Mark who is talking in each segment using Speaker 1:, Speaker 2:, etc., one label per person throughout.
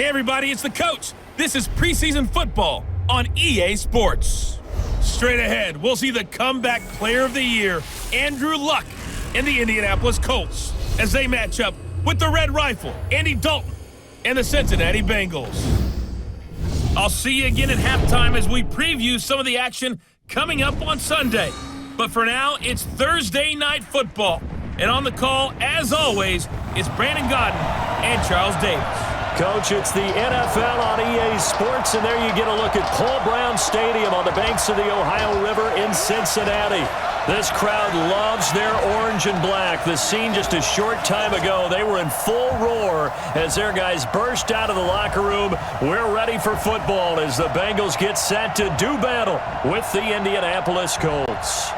Speaker 1: Hey everybody, it's the coach. This is preseason football on EA Sports. Straight ahead, we'll see the comeback player of the year, Andrew Luck, and the Indianapolis Colts, as they match up with the Red Rifle, Andy Dalton, and the Cincinnati Bengals. I'll see you again at halftime as we preview some of the action coming up on Sunday. But for now, it's Thursday Night Football. And on the call, as always, it's Brandon Godden and Charles Davis.
Speaker 2: Coach, it's the NFL on EA Sports, and there you get a look at Paul Brown Stadium on the banks of the Ohio River in Cincinnati. This crowd loves their orange and black. The scene just a short time ago, they were in full roar as their guys burst out of the locker room. We're ready for football as the Bengals get set to do battle with the Indianapolis Colts.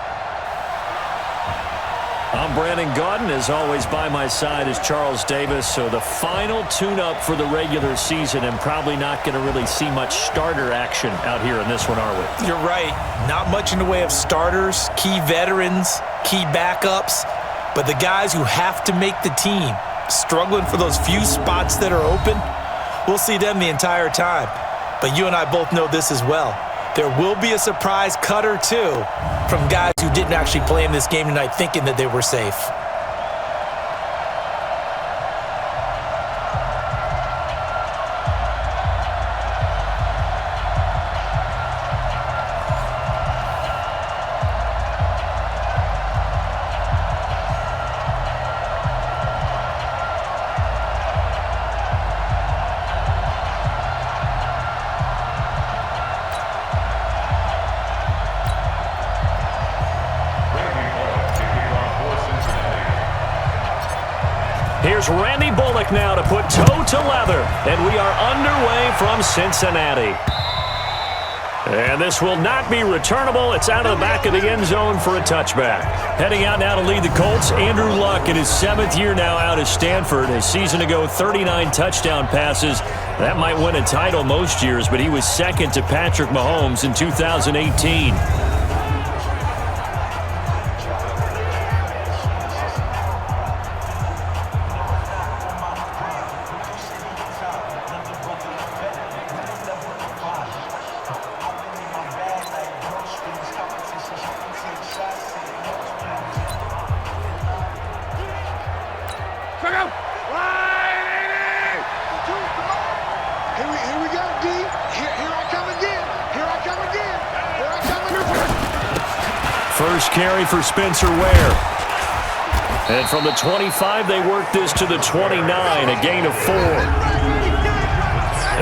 Speaker 2: I'm Brandon Godden. As always, by my side is Charles Davis. So the final tune-up for the regular season, and probably not going to really see much starter action out here in this one, are we?
Speaker 3: You're right. Not much in the way of starters, key veterans, key backups, but the guys who have to make the team, struggling for those few spots that are open, we'll see them the entire time. But you and I both know this as well. There will be a surprise cut or two from guys who didn't actually play in this game tonight thinking that they were safe.
Speaker 2: Here's Randy Bullock now to put toe to leather, and we are underway from Cincinnati. And this will not be returnable. It's out of the back of the end zone for a touchback. Heading out now to lead the Colts, Andrew Luck in his 7th year now out of Stanford. A season ago, 39 touchdown passes. That might win a title most years, but he was second to Patrick Mahomes in 2018. First carry for Spencer Ware. And from the 25, they work this to the 29, a gain of 4.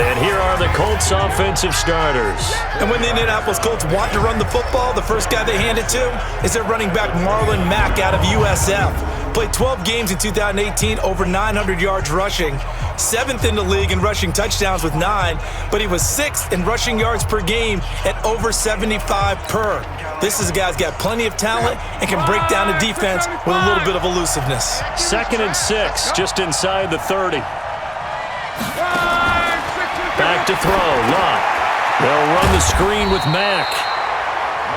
Speaker 2: And here are the Colts offensive starters.
Speaker 3: And when the Indianapolis Colts want to run the football, the first guy they hand it to is their running back Marlon Mack out of USF. Played 12 games in 2018, over 900 yards rushing. 7th in the league in rushing touchdowns with 9, but he was 6th in rushing yards per game at over 75 per. This is a guy who's got plenty of talent and can break down the defense with a little bit of elusiveness.
Speaker 2: 2nd and 6, just inside the 30. Back to throw, Luck. They'll run the screen with Mack.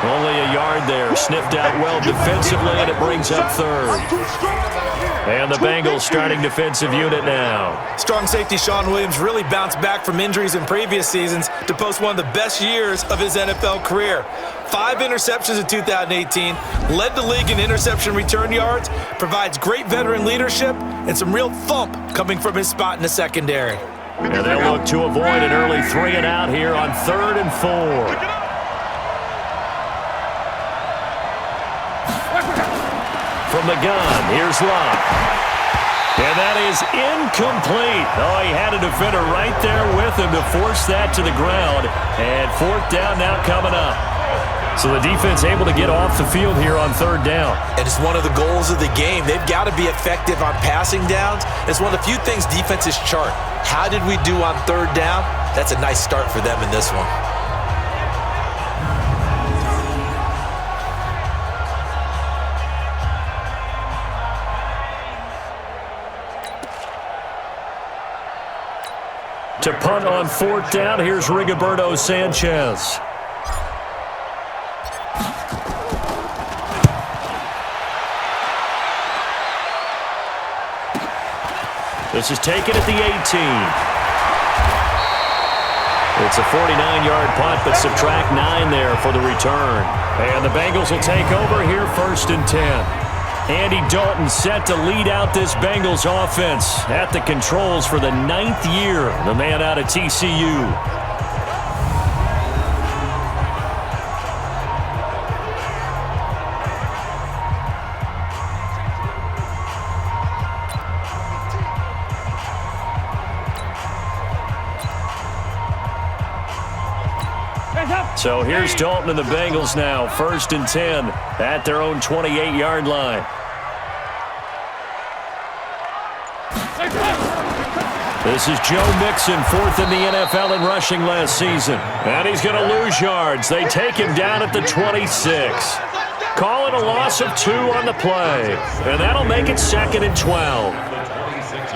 Speaker 2: Only a yard there, sniffed out well defensively, and it brings up 3rd. And the Bengals starting defensive unit now.
Speaker 3: Strong safety Sean Williams really bounced back from injuries in previous seasons to post one of the best years of his NFL career. 5 interceptions in 2018, led the league in interception return yards, provides great veteran leadership, and some real thump coming from his spot in the secondary.
Speaker 2: And they'll look to avoid an early 3 and out here on 3rd and 4. From the gun, here's Luck. And that is incomplete. Oh, he had a defender right there with him to force that to the ground. And 4th down now coming up. So the defense able to get off the field here on 3rd down.
Speaker 3: And it's one of the goals of the game. They've got to be effective on passing downs. It's one of the few things defenses chart. How did we do on 3rd down? That's a nice start for them in this one.
Speaker 2: To punt on 4th down, here's Rigoberto Sanchez. This is taken at the 18. It's a 49-yard punt, but subtract 9 there for the return. And the Bengals will take over here 1st and 10. Andy Dalton set to lead out this Bengals offense at the controls for the 9th year. The man out of TCU. So here's Dalton and the Bengals now, 1st and 10 at their own 28-yard line. This is Joe Mixon, 4th in the NFL in rushing last season. And he's going to lose yards. They take him down at the 26. Call it a loss of 2 on the play. And that'll make it 2nd and 12.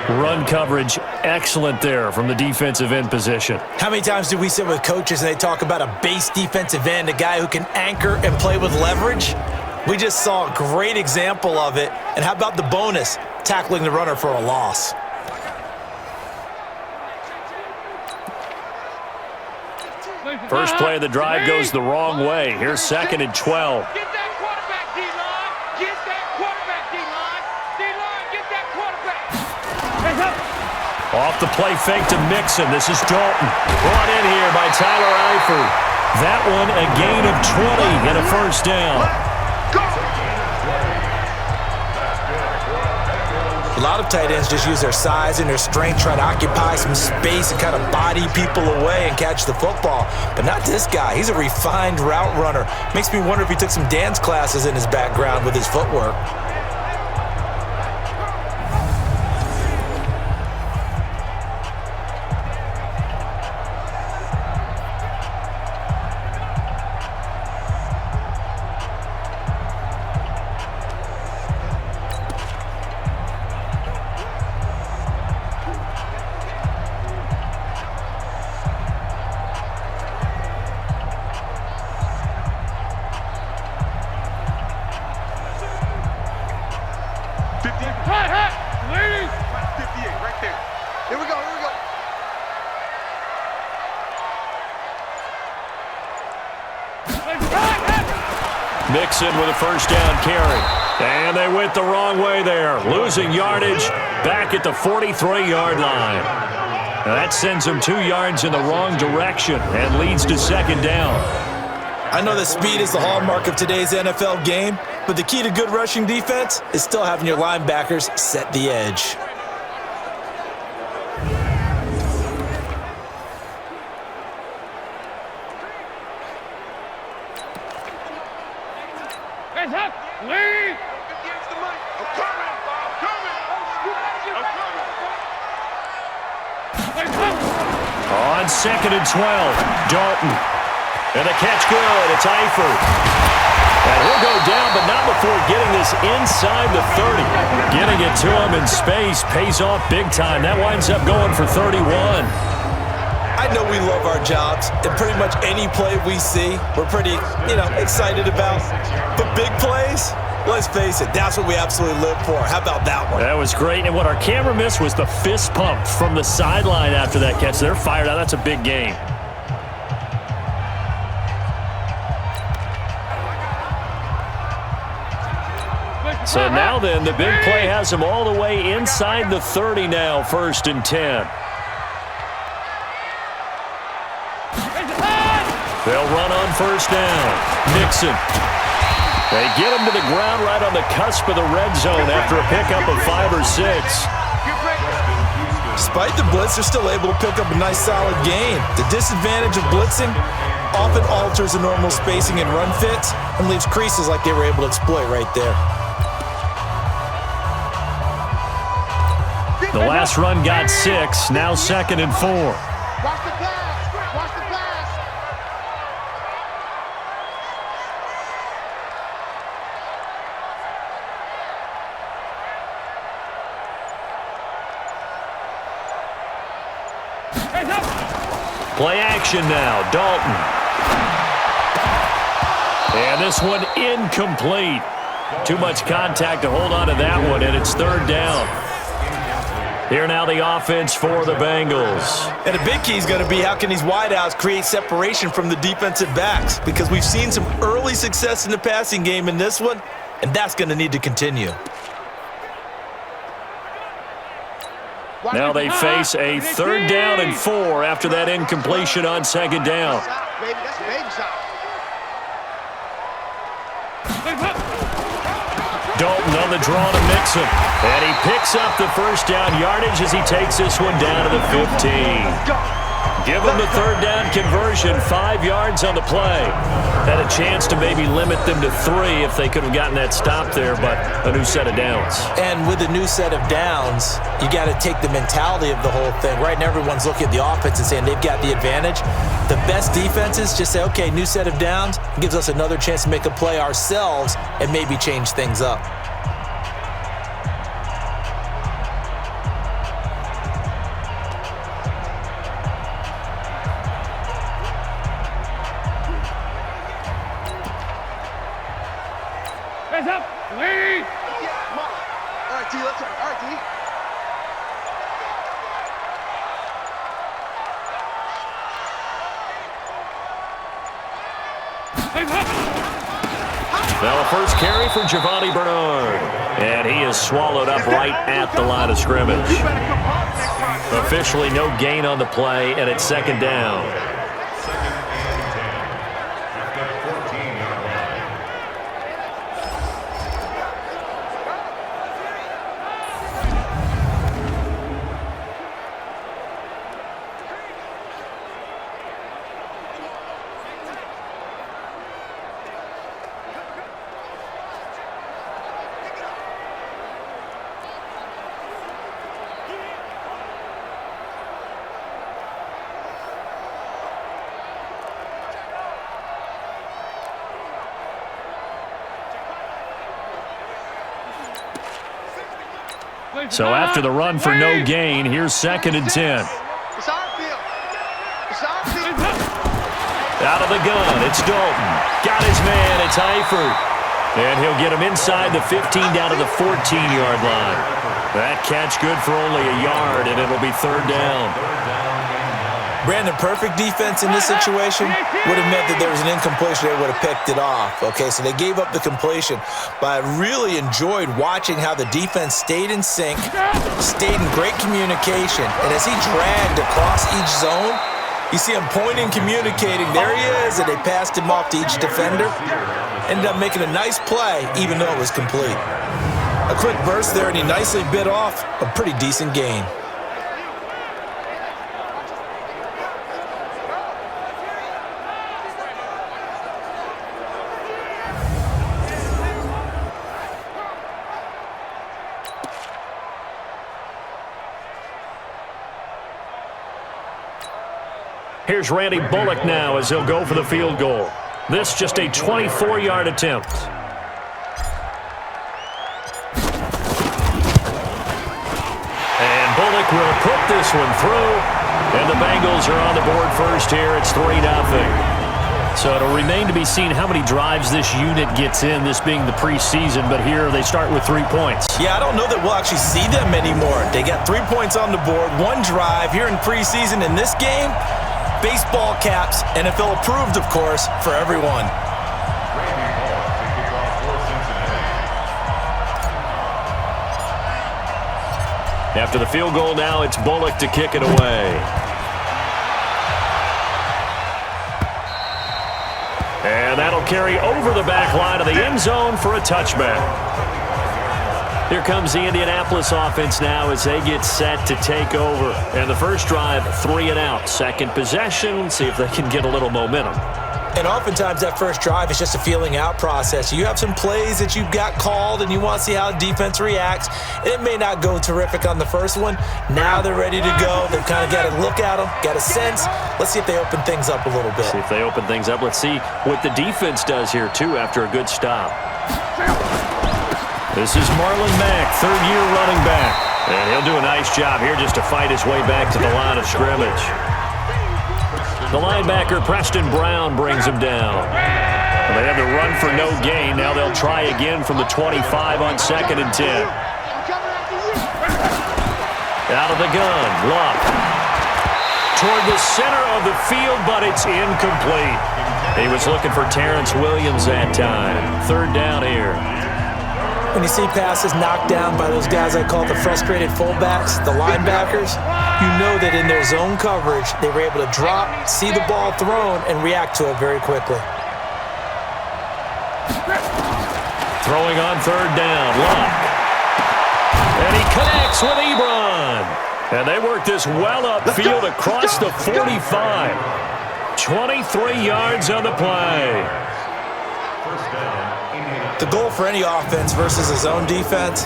Speaker 2: Run coverage, excellent there from the defensive end position.
Speaker 3: How many times do we sit with coaches and they talk about a base defensive end, a guy who can anchor and play with leverage? We just saw a great example of it. And how about the bonus, tackling the runner for a loss?
Speaker 2: First play of the drive goes the wrong way. Here's 2nd and 12.
Speaker 4: Get that quarterback, D-line. Get that quarterback, D-line. D-line, get that quarterback.
Speaker 2: Off the play fake to Mixon. This is Dalton. Brought in here by Tyler Eifert. That one a gain of 20 and a 1st down.
Speaker 3: A lot of tight ends just use their size and their strength, try to occupy some space and kind of body people away and catch the football. But not this guy. He's a refined route runner. Makes me wonder if he took some dance classes in his background with his footwork.
Speaker 2: Mixon with a 1st down carry. And they went the wrong way there. Losing yardage back at the 43-yard line. Now that sends them 2 yards in the wrong direction and leads to 2nd down.
Speaker 3: I know that speed is the hallmark of today's NFL game, but the key to good rushing defense is still having your linebackers set the edge.
Speaker 2: On 2nd and 12, Dalton. And the catch good. It's Eifert. And he'll go down, but not before getting this inside the 30. Getting it to him in space pays off big time. That winds up going for 31.
Speaker 3: I know we love our jobs, and pretty much any play we see, we're pretty, excited about. But big plays, let's face it, that's what we absolutely live for. How about that one?
Speaker 2: That was great, and what our camera missed was the fist pump from the sideline after that catch. They're fired out. That's a big game. So now then, the big play has them all the way inside the 30 now, 1st and 10. They'll run on 1st down. Mixon. They get him to the ground right on the cusp of the red zone after a pickup of 5 or 6.
Speaker 3: Despite the blitz, they're still able to pick up a nice solid gain. The disadvantage of blitzing often alters the normal spacing and run fits and leaves creases like they were able to exploit right there.
Speaker 2: The last run got 6, now 2nd and 4.
Speaker 4: Watch the pass. Watch the pass.
Speaker 2: Play action now, Dalton. And this one incomplete. Too much contact to hold on to that one, and it's 3rd down. Here now the offense for the Bengals.
Speaker 3: And a big key is going to be how can these wideouts create separation from the defensive backs, because we've seen some early success in the passing game in this one, and that's going to need to continue.
Speaker 2: Now they face a 3rd down and 4 after that incompletion on 2nd down. Dalton on the draw to Mixon. And he picks up the first down yardage as he takes this one down to the 15. Give him the 3rd down conversion, 5 yards on the play. Had a chance to maybe limit them to 3 if they could have gotten that stop there, but a new set of downs.
Speaker 3: And with a new set of downs, you got to take the mentality of the whole thing. Right now, everyone's looking at the offense and saying they've got the advantage. The best defenses just say, okay, new set of downs, gives us another chance to make a play ourselves and maybe change things up.
Speaker 4: Hands up, lead.
Speaker 5: All right, D, let's go. All right, D.
Speaker 2: Now a first carry for Giovanni Bernard. And he is swallowed up right at the line of scrimmage. Officially no gain on the play, and it's 2nd down. So after the run for no gain, here's 2nd and 10.
Speaker 5: It's our field. It's our field.
Speaker 2: Out of the gun, it's Dalton. Got his man, it's Eifert. And he'll get him inside the 15 down to the 14-yard line. That catch good for only a yard, and it'll be 3rd down.
Speaker 3: Brandon, perfect defense in this situation would have meant that there was an incompletion. They would have picked it off. Okay, so they gave up the completion. But I really enjoyed watching how the defense stayed in sync, stayed in great communication. And as he dragged across each zone, you see him pointing, communicating. There he is, and they passed him off to each defender. Ended up making a nice play, even though it was complete. A quick burst there, and he nicely bit off a pretty decent gain.
Speaker 2: Here's Randy Bullock now as he'll go for the field goal. This just a 24-yard attempt. And Bullock will put this one through. And the Bengals are on the board first here. It's 3-0. So it'll remain to be seen how many drives this unit gets in, this being the preseason. But here they start with 3 points.
Speaker 3: Yeah, I don't know that we'll actually see them anymore. They got 3 points on the board, 1 drive here in preseason. In this game, baseball caps, NFL approved, of course, for everyone.
Speaker 2: After the field goal now, it's Bullock to kick it away. And that'll carry over the back line of the end zone for a touchback. Here comes the Indianapolis offense now as they get set to take over. And the first drive, 3 and out. Second possession, see if they can get a little momentum.
Speaker 3: And oftentimes that first drive is just a feeling out process. You have some plays that you've got called and you want to see how defense reacts. And it may not go terrific on the first one. Now they're ready to go. They've kind of got to look at them, got a sense. Let's see if they open things up a little bit.
Speaker 2: See if they open things up. Let's see what the defense does here, too, after a good stop. This is Marlon Mack, 3rd-year running back. And he'll do a nice job here just to fight his way back to the line of scrimmage. The linebacker, Preston Brown, brings him down. They have the run for no gain. Now they'll try again from the 25 on 2nd and 10. Out of the gun, Luck. Toward the center of the field, but it's incomplete. He was looking for Terrence Williams that time. Third down here.
Speaker 3: When you see passes knocked down by those guys I call the frustrated fullbacks, the linebackers, you know that in their zone coverage, they were able to drop, see the ball thrown, and react to it very quickly.
Speaker 2: Throwing on third down, Luck. And he connects with Ebron. And they work this well upfield across the 45. 23 yards on the play.
Speaker 3: The goal for any offense versus a zone defense,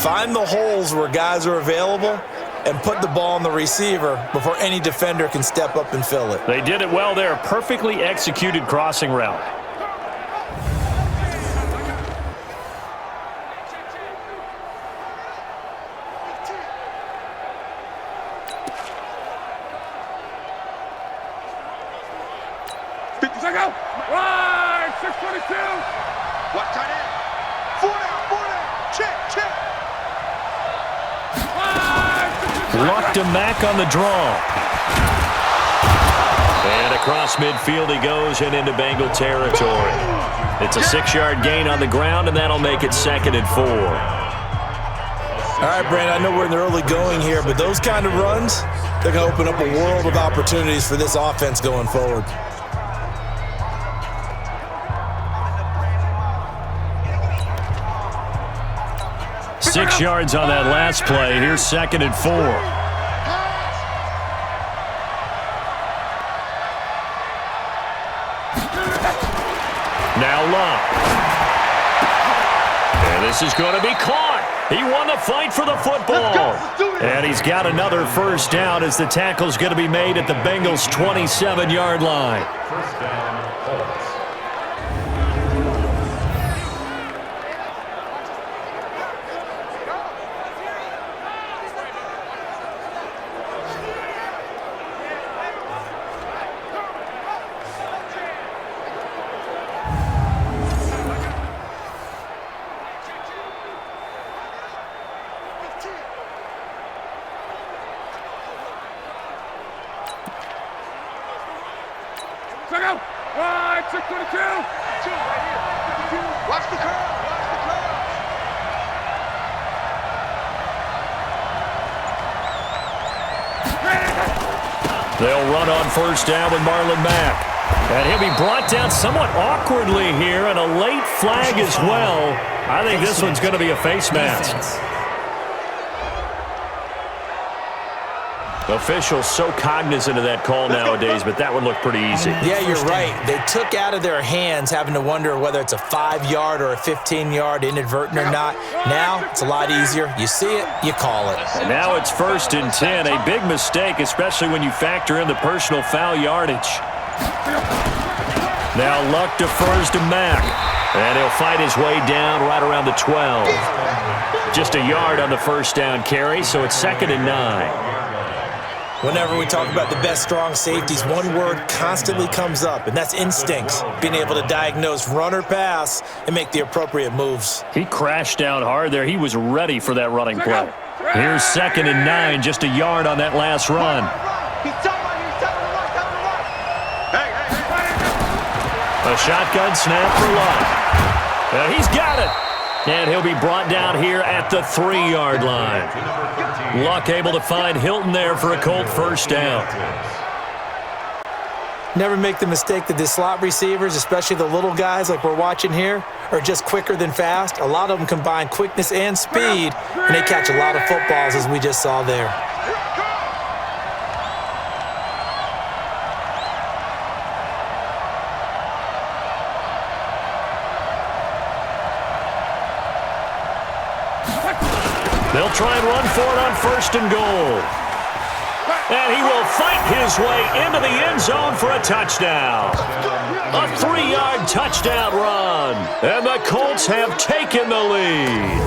Speaker 3: find the holes where guys are available and put the ball on the receiver before any defender can step up and fill it.
Speaker 2: They did it well there. Perfectly executed crossing route.
Speaker 4: Right, 622.
Speaker 5: Watch tight end. 4 down. Check.
Speaker 2: Luck to Mack on the draw. And across midfield he goes and into Bengal territory. It's a 6-yard gain on the ground, and that'll make it 2nd and 4.
Speaker 3: All right, Brandon, I know we're in the early going here, but those kind of runs, they're going to open up a world of opportunities for this offense going forward.
Speaker 2: Six yards on that last play. Here's 2nd and 4. Now Luck. And this is going to be caught. He won the fight for the football. And he's got another first down as the tackle's going to be made at the Bengals' 27-yard line.
Speaker 4: Check out. Right, 622.
Speaker 5: Watch the curve.
Speaker 2: They'll run on first down with Marlon Mack. And he'll be brought down somewhat awkwardly here, and a late flag as well. I think this one's going to be a face mask. Officials so cognizant of that call nowadays, but that one looked pretty easy.
Speaker 3: Yeah, you're right. They took out of their hands having to wonder whether it's a 5-yard or a 15-yard inadvertent or not. Now it's a lot easier. You see it, you call it.
Speaker 2: And now it's 1st and 10. A big mistake, especially when you factor in the personal foul yardage. Now Luck defers to Mack. And he'll fight his way down right around the 12. Just a yard on the first down carry, so it's 2nd and 9.
Speaker 3: Whenever we talk about the best strong safeties, one word constantly comes up, and that's instincts. Being able to diagnose run or pass and make the appropriate moves.
Speaker 2: He crashed down hard there. He was ready for that running play. Here's 2nd and 9, just a yard on that last run. A shotgun snap for Luck. And he's got it. And he'll be brought down here at the 3-yard line. Luck able to find Hilton there for a Colt first down.
Speaker 3: Never make the mistake that the slot receivers, especially the little guys like we're watching here, are just quicker than fast. A lot of them combine quickness and speed, and they catch a lot of footballs, as we just saw there.
Speaker 2: They'll try and run for it on 1st and goal. And he will fight his way into the end zone for a touchdown. A 3-yard touchdown run. And the Colts have taken the lead.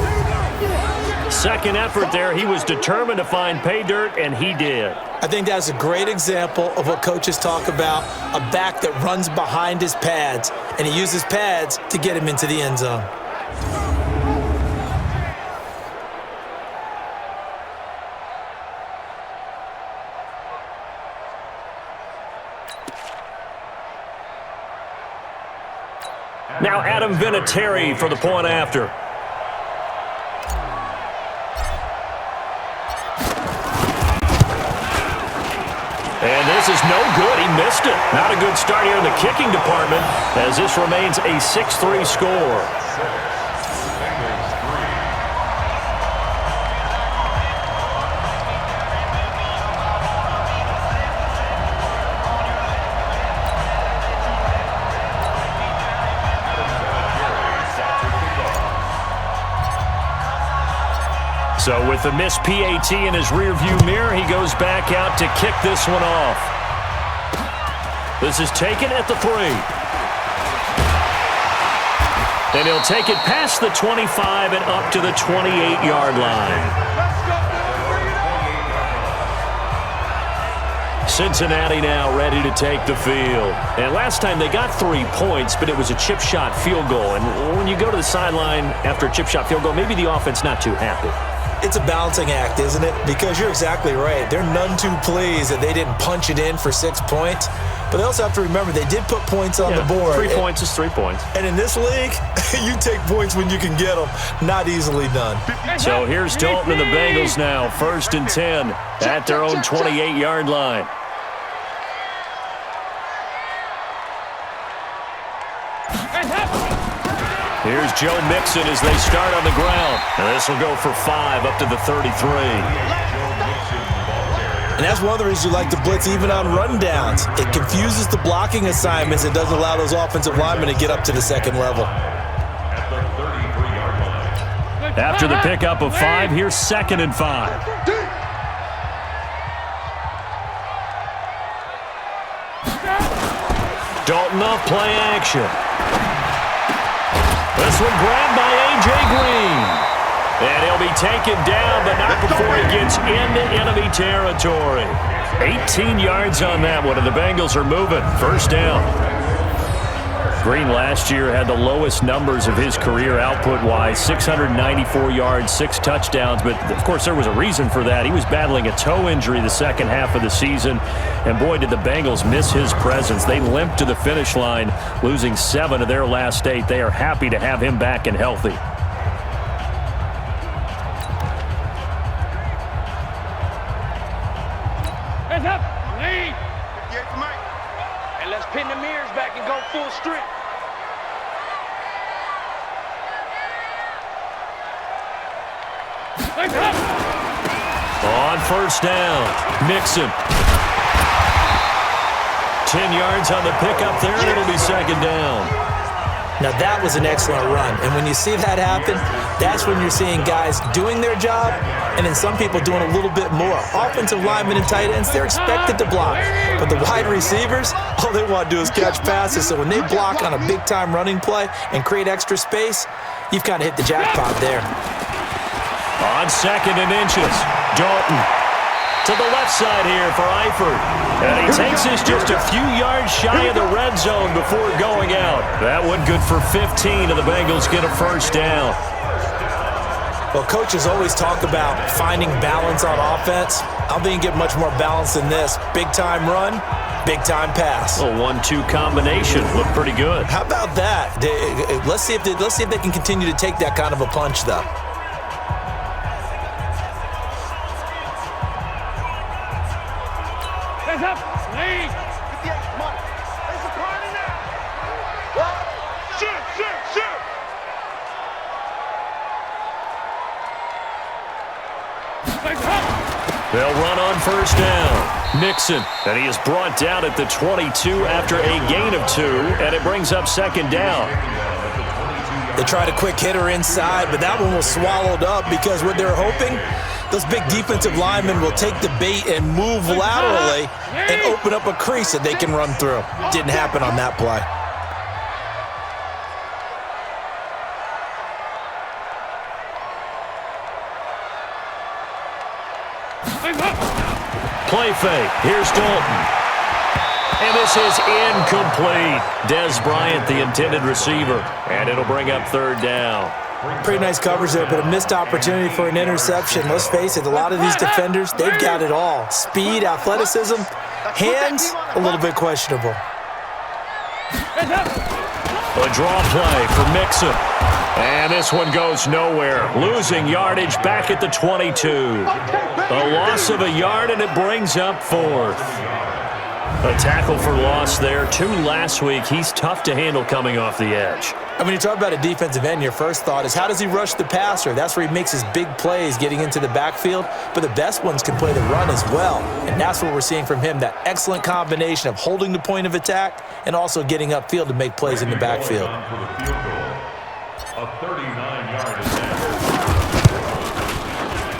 Speaker 2: Second effort there. He was determined to find pay dirt, and he did.
Speaker 3: I think that's a great example of what coaches talk about, a back that runs behind his pads, and he uses pads to get him into the end zone.
Speaker 2: Now Adam Vinatieri for the point after. And this is no good. He missed it. Not a good start here in the kicking department as this remains a 6-3 score. So with the missed PAT in his rearview mirror, he goes back out to kick this one off. This is taken at the 3. And he'll take it past the 25 and up to the 28-yard line. Cincinnati now ready to take the field. And last time they got 3 points, but it was a chip shot field goal. And when you go to the sideline after a chip shot field goal, maybe the offense not too happy.
Speaker 3: It's a balancing act, isn't it? Because you're exactly right. They're none too pleased that they didn't punch it in for 6 points. But they also have to remember they did put points on the board.
Speaker 2: 3 points is 3 points.
Speaker 3: And in this league, you take points when you can get them. Not easily done.
Speaker 2: So here's Dalton and the Bengals now. 1st and 10 at their own 28-yard line. Here's Joe Mixon as they start on the ground. And this will go for 5 up to the 33.
Speaker 3: And that's one of the reasons you like to blitz even on rundowns. It confuses the blocking assignments. It doesn't allow those offensive linemen to get up to the second level.
Speaker 2: After the pickup of 5, here's 2nd and 5. Dalton off play action. This one grabbed by A.J. Green. And he'll be taken down, but not before he gets into enemy territory. 18 yards on that one, and the Bengals are moving. 1st down. Green last year had the lowest numbers of his career output-wise, 694 yards, 6 touchdowns. But, of course, there was a reason for that. He was battling a toe injury the second half of the season. And, boy, did the Bengals miss his presence. They limped to the finish line, losing 7 of their last 8. They are happy to have him back and healthy.
Speaker 4: Hands up, lead. And let's pin the mirrors back and go full strength. Hands up.
Speaker 2: On 1st down, Mixon. 10 yards on the pickup there, and it'll be 2nd down.
Speaker 3: Now, that was an excellent run. And when you see that happen, that's when you're seeing guys doing their job and then some people doing a little bit more. Offensive linemen and tight ends, they're expected to block. But the wide receivers, all they want to do is catch passes. So when they block on a big-time running play and create extra space, you've kind of hit the jackpot there.
Speaker 2: On 2nd and inches, Dalton to the left side here for Eifert. And he takes this just a few yards shy of the red zone before going out. That one good for 15, and the Bengals get a 1st down.
Speaker 3: Well, coaches always talk about finding balance on offense. I don't think you get much more balance than this. Big-time run, big-time pass.
Speaker 2: A 1-2 combination. Looked pretty good.
Speaker 3: How about that? Let's see if they can continue to take that kind of a punch, though.
Speaker 4: Hands up, lead.
Speaker 5: There's a party now. Shoot.
Speaker 4: Hands up.
Speaker 2: They'll run on 1st down. Mixon, and he is brought down at the 22 after a gain of 2, and it brings up 2nd down.
Speaker 3: They tried a quick hitter inside, but that one was swallowed up because what they're hoping, those big defensive linemen will take the bait and move laterally and open up a crease that they can run through. Didn't happen on that play.
Speaker 2: Play fake. Here's Dalton. And this is incomplete. Des Bryant, the intended receiver. And it'll bring up 3rd down.
Speaker 3: Pretty nice coverage there, but a missed opportunity for an interception. Let's face it, a lot of these defenders, they've got it all. Speed, athleticism, hands, a little bit questionable.
Speaker 2: A draw play for Mixon. And this one goes nowhere. Losing yardage back at the 22. A loss of a yard, and it brings up fourth. A tackle for loss there. 2 last week. He's tough to handle coming off the edge.
Speaker 3: And when you talk about a defensive end, your first thought is how does he rush the passer? That's where he makes his big plays getting into the backfield. But the best ones can play the run as well. And that's what we're seeing from him, that excellent combination of holding the point of attack and also getting upfield to make plays in the backfield.
Speaker 6: A 39-yard attempt.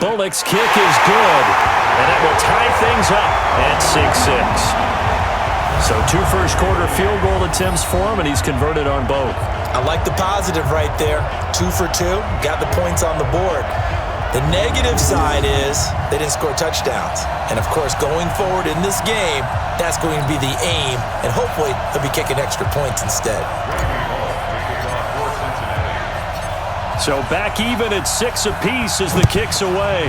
Speaker 2: Bullock's kick is good, and that will tie things up at 6-6. So 2 first-quarter field goal attempts for him, and he's converted on both.
Speaker 3: I like the positive right there. 2 for 2, got the points on the board. The negative side is they didn't score touchdowns. And, of course, going forward in this game, that's going to be the aim, and hopefully he'll be kicking extra points instead.
Speaker 2: So back even at 6 apiece as the kick's away.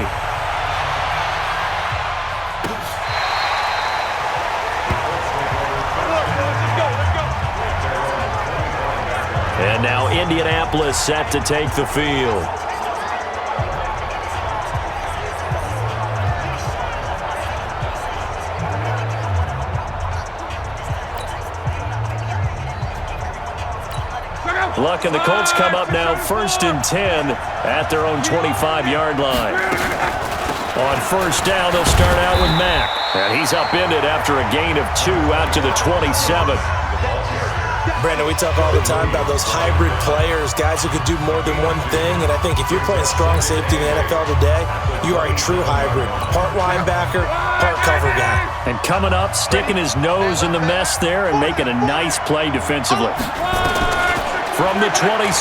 Speaker 2: And now Indianapolis set to take the field. Luck and the Colts come up now 1st and 10 at their own 25-yard line. On first down, they'll start out with Mack. And he's upended after a gain of 2 out to the 27.
Speaker 3: Brandon, we talk all the time about those hybrid players, guys who could do more than one thing. And I think if you're playing strong safety in the NFL today, you are a true hybrid. Part linebacker, part cover guy.
Speaker 2: And coming up, sticking his nose in the mess there and making a nice play defensively. From the 27,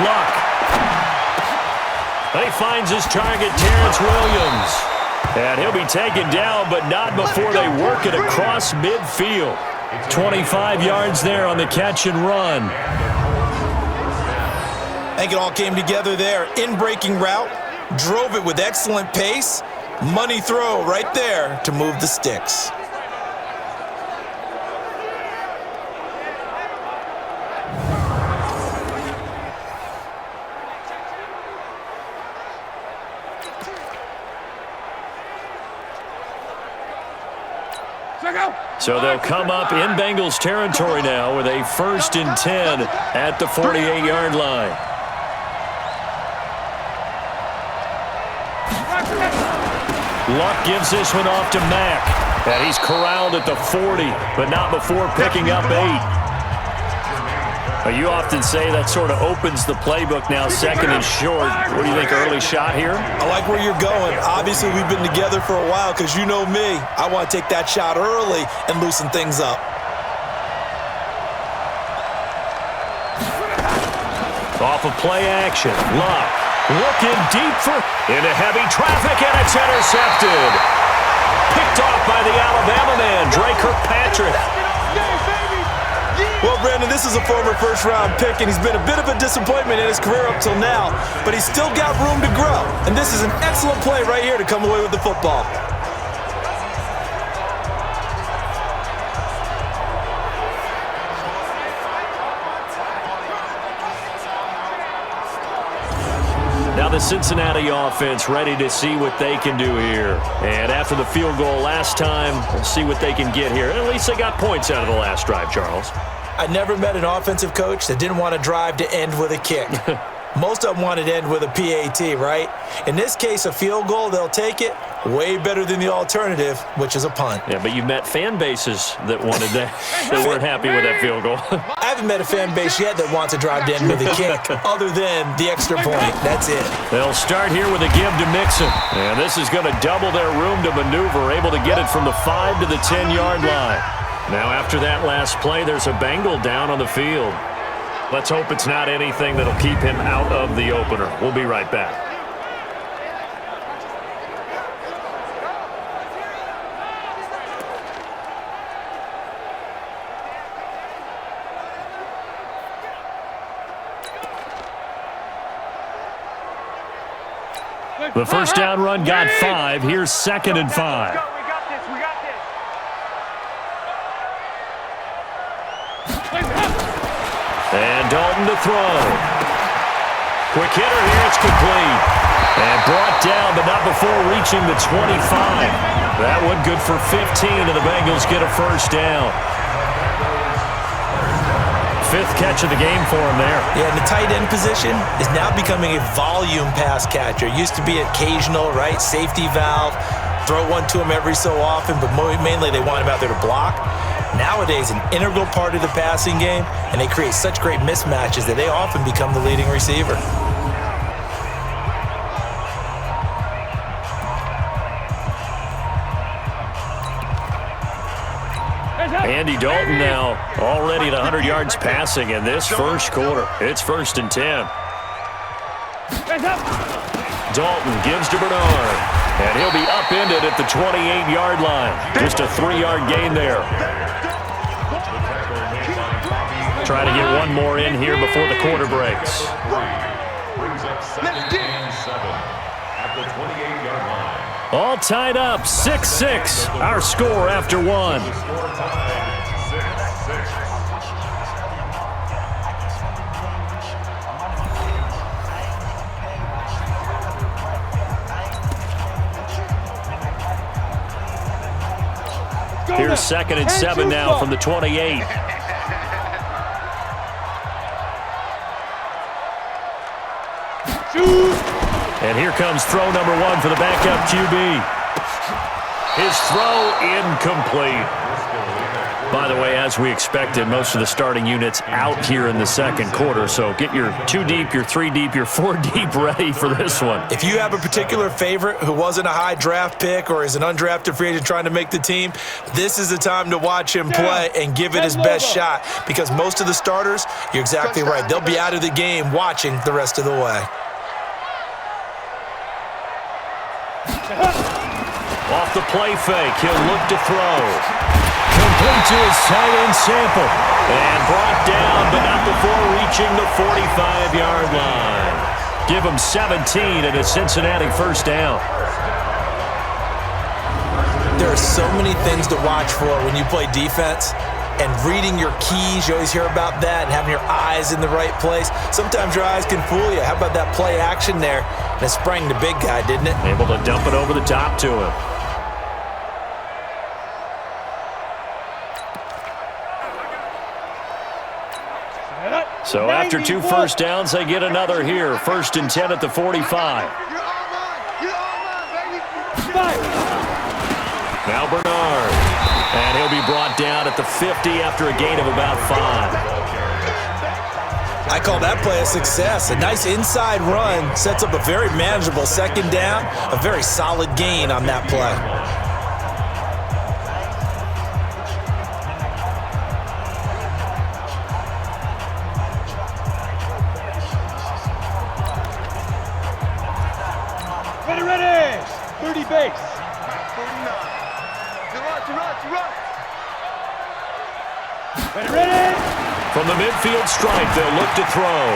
Speaker 2: Luck. He finds his target, Terrence Williams. And he'll be taken down, but not before they work it across midfield. 25 yards there on the catch and run.
Speaker 3: I think it all came together there. In-breaking route, drove it with excellent pace. Money throw right there to move the sticks.
Speaker 2: So they'll come up in Bengals territory now with a 1st and 10 at the 48-yard line. Luck gives this one off to Mack. And he's corralled at the 40, but not before picking up 8. You often say that sort of opens the playbook now, 2nd and short. What do you think, early shot here?
Speaker 3: I like where you're going. Obviously, we've been together for a while because you know me. I want to take that shot early and loosen things up.
Speaker 2: Off of play action, Luck looking deep for into heavy traffic, and it's intercepted. Picked off by the Alabama man, Dre Kirkpatrick.
Speaker 3: Well, Brandon, this is a former first-round pick, and he's been a bit of a disappointment in his career up till now, but he's still got room to grow. And this is an excellent play right here to come away with the football.
Speaker 2: Now the Cincinnati offense ready to see what they can do here. And after the field goal last time, we'll see what they can get here. And at least they got points out of the last drive, Charles.
Speaker 3: I never met an offensive coach that didn't want to drive to end with a kick. Most of them wanted to end with a PAT, right? In this case, a field goal, they'll take it. Way better than the alternative, which is a punt.
Speaker 2: Yeah, but you've met fan bases that wanted that, that weren't happy with that field goal.
Speaker 3: I haven't met a fan base yet that wants to drive to end with a kick, other than the extra point. That's it.
Speaker 2: They'll start here with a give to Mixon. And this is going to double their room to maneuver, able to get it from the 5 to the 10-yard line. Now, after that last play, there's a Bengal down on the field. Let's hope it's not anything that'll keep him out of the opener. We'll be right back. The first down run got 5. Here's 2nd and 5. And Dalton to throw. Quick hitter here, it's complete. And brought down, but not before reaching the 25. That one good for 15, and the Bengals get a first down. Fifth catch of the game for him there.
Speaker 3: Yeah, and the tight end position is now becoming a volume pass catcher. Used to be occasional, right? Safety valve. Throw one to him every so often, but mainly they want him out there to block. Nowadays, an integral part of the passing game, and they create such great mismatches that they often become the leading receiver.
Speaker 2: Andy Dalton now already at 100 yards passing in this first quarter. It's 1st and 10. Dalton gives to Bernard, and he'll be upended at the 28-yard line. Just a 3-yard gain there. Try to get one more in here before the quarter breaks.
Speaker 6: Brings up 7 and 7 at the 28-yard line.
Speaker 2: All tied up, 6-6. Our score after one.
Speaker 6: Score tied 6-6.
Speaker 2: Here's 2nd and 7 now from the 28. And here comes throw number 1 for the backup QB. His throw incomplete. By the way, as we expected, most of the starting units out here in the second quarter. So get your 2 deep, your 3 deep, your 4 deep ready for this one.
Speaker 3: If you have a particular favorite who wasn't a high draft pick or is an undrafted free agent trying to make the team, this is the time to watch him play and give it his best shot, because most of the starters, you're exactly right, they'll be out of the game watching the rest of the way.
Speaker 2: Off the play fake, he'll look to throw. Complete to his tight end Sample. And brought down, but not before reaching the 45-yard line. Give him 17 and a Cincinnati first down.
Speaker 3: There are so many things to watch for when you play defense. And reading your keys, you always hear about that, and having your eyes in the right place. Sometimes your eyes can fool you. How about that play action there? And it sprang the big guy, didn't it?
Speaker 2: Able to dump it over the top to him. So after 2 first downs, they get another here. 1st and 10 at the 45.
Speaker 5: You're all mine. You're all mine, baby.
Speaker 2: Now Bernard. And he'll be brought down at the 50 after a gain of about 5.
Speaker 3: I call that play a success. A nice inside run sets up a very manageable 2nd down. A very solid gain on that play.
Speaker 4: Ready. 30 base.
Speaker 5: 49. To run.
Speaker 4: Ready.
Speaker 2: From the midfield stripe, they'll look to throw.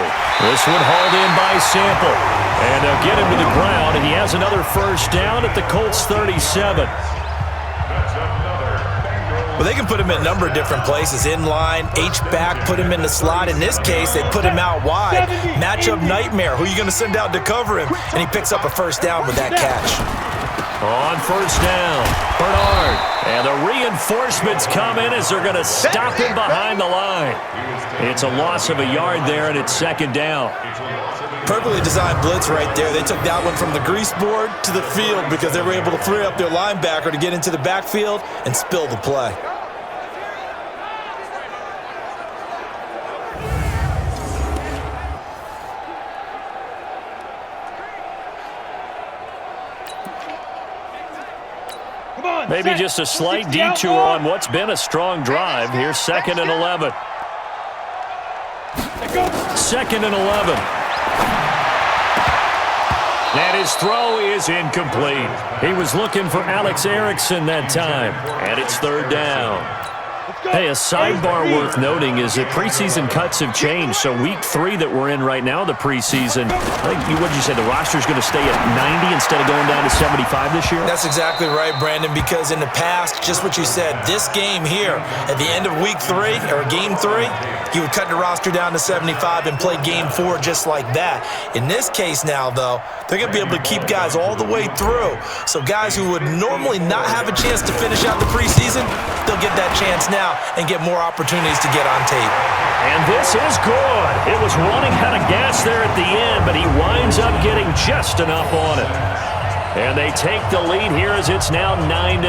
Speaker 2: This one hauled in by Sample. And they'll get him to the ground, and he has another first down at the Colts 37.
Speaker 3: Well, they can put him in a number of different places. In line, H-back, put him in the slot. In this case, they put him out wide. Matchup nightmare. Who are you going to send out to cover him? And he picks up a first down with that catch.
Speaker 2: On first down, Bernard. And the reinforcements come in as they're going to stop him behind the line. It's a loss of a yard there, and it's 2nd down.
Speaker 3: Perfectly designed blitz right there. They took that one from the grease board to the field because they were able to free up their linebacker to get into the backfield and spill the play.
Speaker 2: Maybe just a slight detour on what's been a strong drive. Here's 2nd and 11. 2nd and 11. And his throw is incomplete. He was looking for Alex Erickson that time. And it's 3rd down. Hey, a sidebar worth noting is that preseason cuts have changed. So week 3 that we're in right now, the preseason, I think what'd you say, the roster's going to stay at 90 instead of going down to 75 this year?
Speaker 3: That's exactly right, Brandon, because in the past, just what you said, this game here, at the end of week 3, or game 3, you would cut the roster down to 75 and play game 4 just like that. In this case now, though, they're going to be able to keep guys all the way through. So guys who would normally not have a chance to finish out the preseason, they'll get that chance now and get more opportunities to get on tape.
Speaker 2: And this is good. It was running out of gas there at the end, but he winds up getting just enough on it. And they take the lead here as it's now 9-6.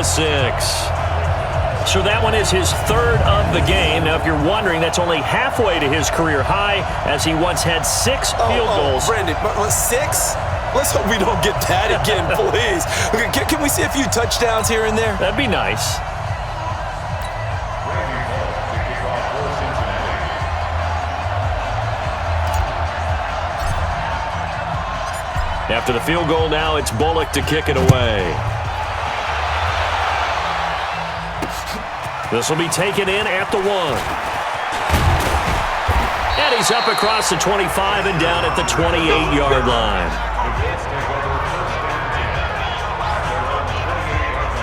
Speaker 2: So that one is his 3rd of the game. Now, if you're wondering, that's only halfway to his career high, as he once had 6 field goals.
Speaker 3: Brandon, 6? Let's hope we don't get that again, please. Okay, can we see a few touchdowns here and there?
Speaker 2: That'd be nice. After the field goal now, it's Bullock to kick it away. This will be taken in at the 1. And he's up across the 25 and down at the 28-yard line.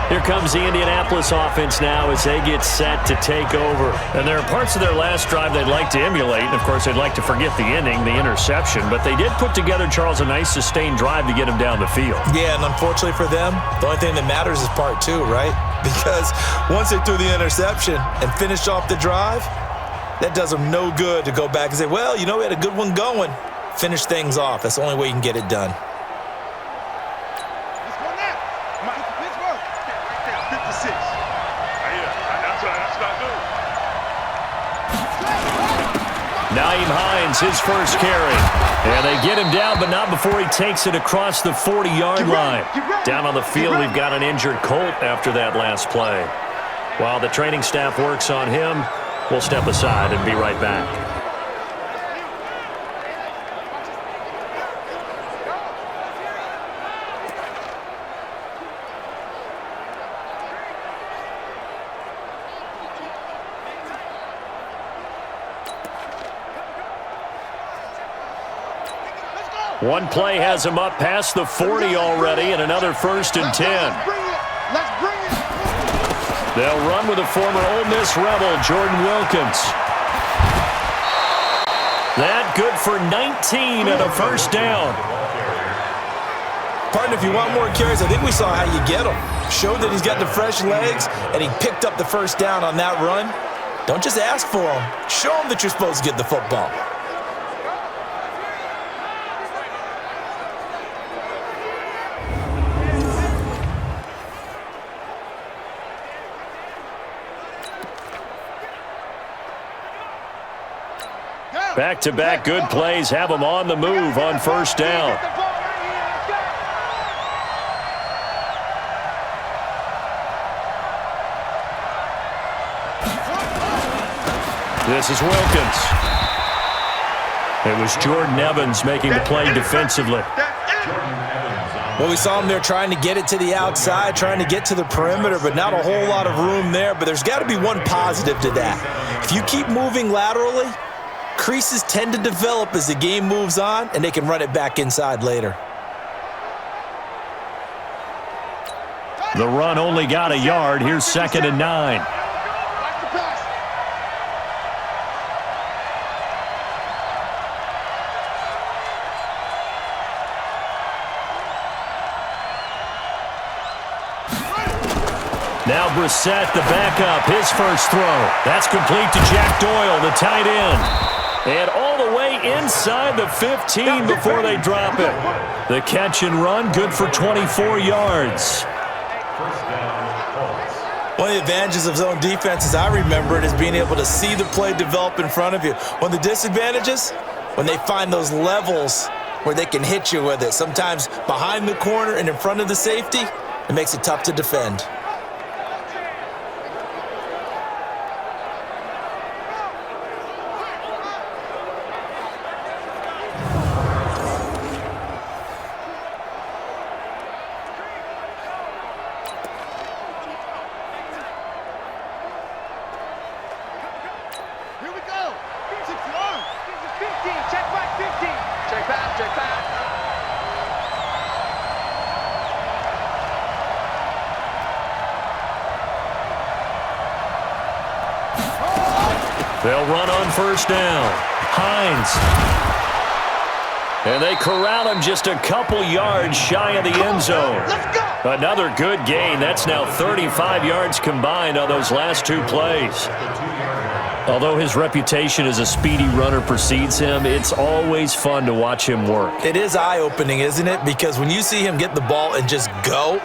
Speaker 2: Here comes the Indianapolis offense now as they get set to take over. And there are parts of their last drive they'd like to emulate. And, of course, they'd like to forget the inning, the interception. But they did put together, Charles, a nice sustained drive to get him down the field.
Speaker 3: Yeah, and unfortunately for them, the only thing that matters is part 2, right? Because once they threw the interception and finished off the drive, that does them no good to go back and say, well, you know, we had a good one going. Finish things off. That's the only way you can get it done.
Speaker 2: Nyheim Hines, his first carry. And they get him down, but not before he takes it across the 40-yard line. Down on the field, we've got an injured Colt after that last play. While the training staff works on him, we'll step aside and be right back. One play has him up past the 40 already, and another 1st and 10. They'll run with a former Ole Miss Rebel, Jordan Wilkins. That good for 19 and a 1st down.
Speaker 3: Partner, if you want more carries, I think we saw how you get them. Showed that he's got the fresh legs, and he picked up the 1st down on that run. Don't just ask for them. Show them that you're supposed to get the football.
Speaker 2: Back-to-back good plays have him on the move on 1st down. This is Wilkins. It was Jordan Evans making the play defensively.
Speaker 3: Well, we saw him there trying to get it to the outside, trying to get to the perimeter, but not a whole lot of room there. But there's got to be one positive to that. If you keep moving laterally, creases tend to develop as the game moves on, and they can run it back inside later.
Speaker 2: The run only got a yard. Here's 2nd and 9. Now Brissett, the backup, his first throw. That's complete to Jack Doyle, the tight end. And all the way inside the 15 before they drop it. The catch and run, good for 24 yards.
Speaker 3: One of the advantages of zone defense, as I remember it, is being able to see the play develop in front of you. One of the disadvantages, when they find those levels where they can hit you with it. Sometimes behind the corner and in front of the safety, it makes it tough to defend.
Speaker 2: They'll run on first down. Hines. And they corral him just a couple yards shy of the end zone. Another good gain. That's now 35 yards combined on those last two plays. Although his reputation as a speedy runner precedes him, it's always fun to watch him work.
Speaker 3: It is eye-opening, isn't it? Because when you see him get the ball and just go,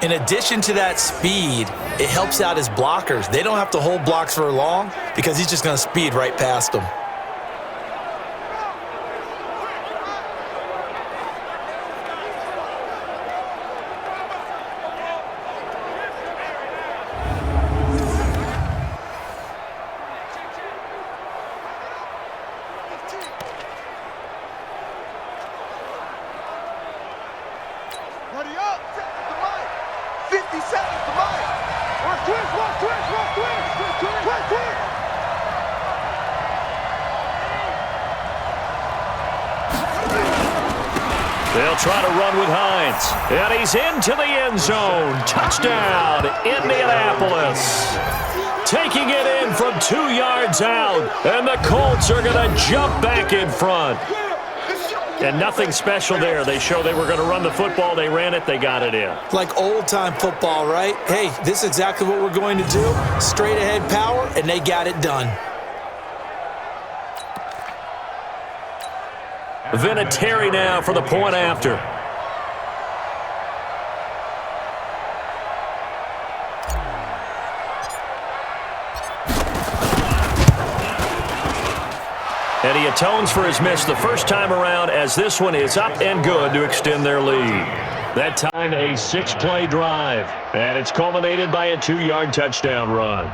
Speaker 3: in addition to that speed, it helps out his blockers. They don't have to hold blocks for long because he's just going to speed right past them.
Speaker 5: Ready up. 50 seconds to mine. Watch twist, watch twist, watch twist. Twist, twist.
Speaker 2: They'll try to run with Hines. And he's into the end zone. Touchdown, Indianapolis. Taking it in from 2 yards out. And the Colts are going to jump back in front. And nothing special there. They show they were going to run the football. They ran it. They got it in.
Speaker 3: Like old-time football, right? Hey, this is exactly what we're going to do. Straight-ahead power, and they got it done.
Speaker 2: Vinatieri now for the point after. And he atones for his miss the first time around as this one is up and good to extend their lead. That time a 6-play drive. And it's culminated by a 2-yard touchdown run.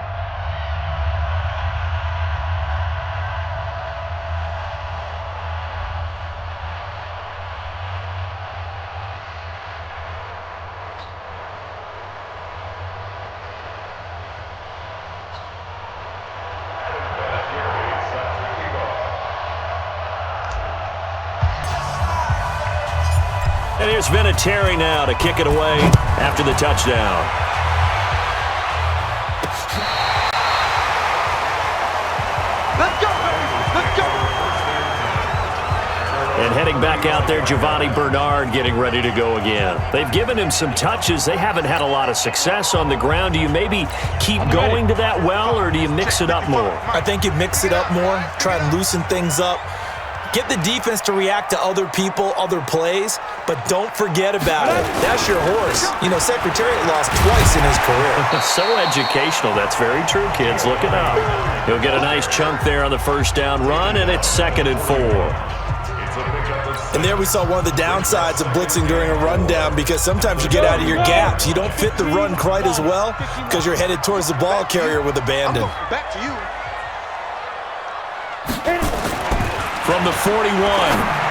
Speaker 2: And here's Vinatieri now to kick it away after the touchdown.
Speaker 5: Let's go, let's go.
Speaker 2: And heading back out there, Giovanni Bernard getting ready to go again. They've given him some touches. They haven't had a lot of success on the ground. Do you maybe keep going to that well, or do you mix it up more?
Speaker 3: I think you mix it up more, try and loosen things up. Get the defense to react to other people, other plays, but don't forget about it. That's your horse. You know, Secretariat lost twice in his career.
Speaker 2: So educational. That's very true, kids. Look it up. He'll get a nice chunk there on the first down run, and it's 2nd and 4.
Speaker 3: And there we saw one of the downsides of blitzing during a rundown, because sometimes you get out of your gaps. You don't fit the run quite as well because you're headed towards the ball carrier with abandon.
Speaker 5: Back to you.
Speaker 2: From the 41,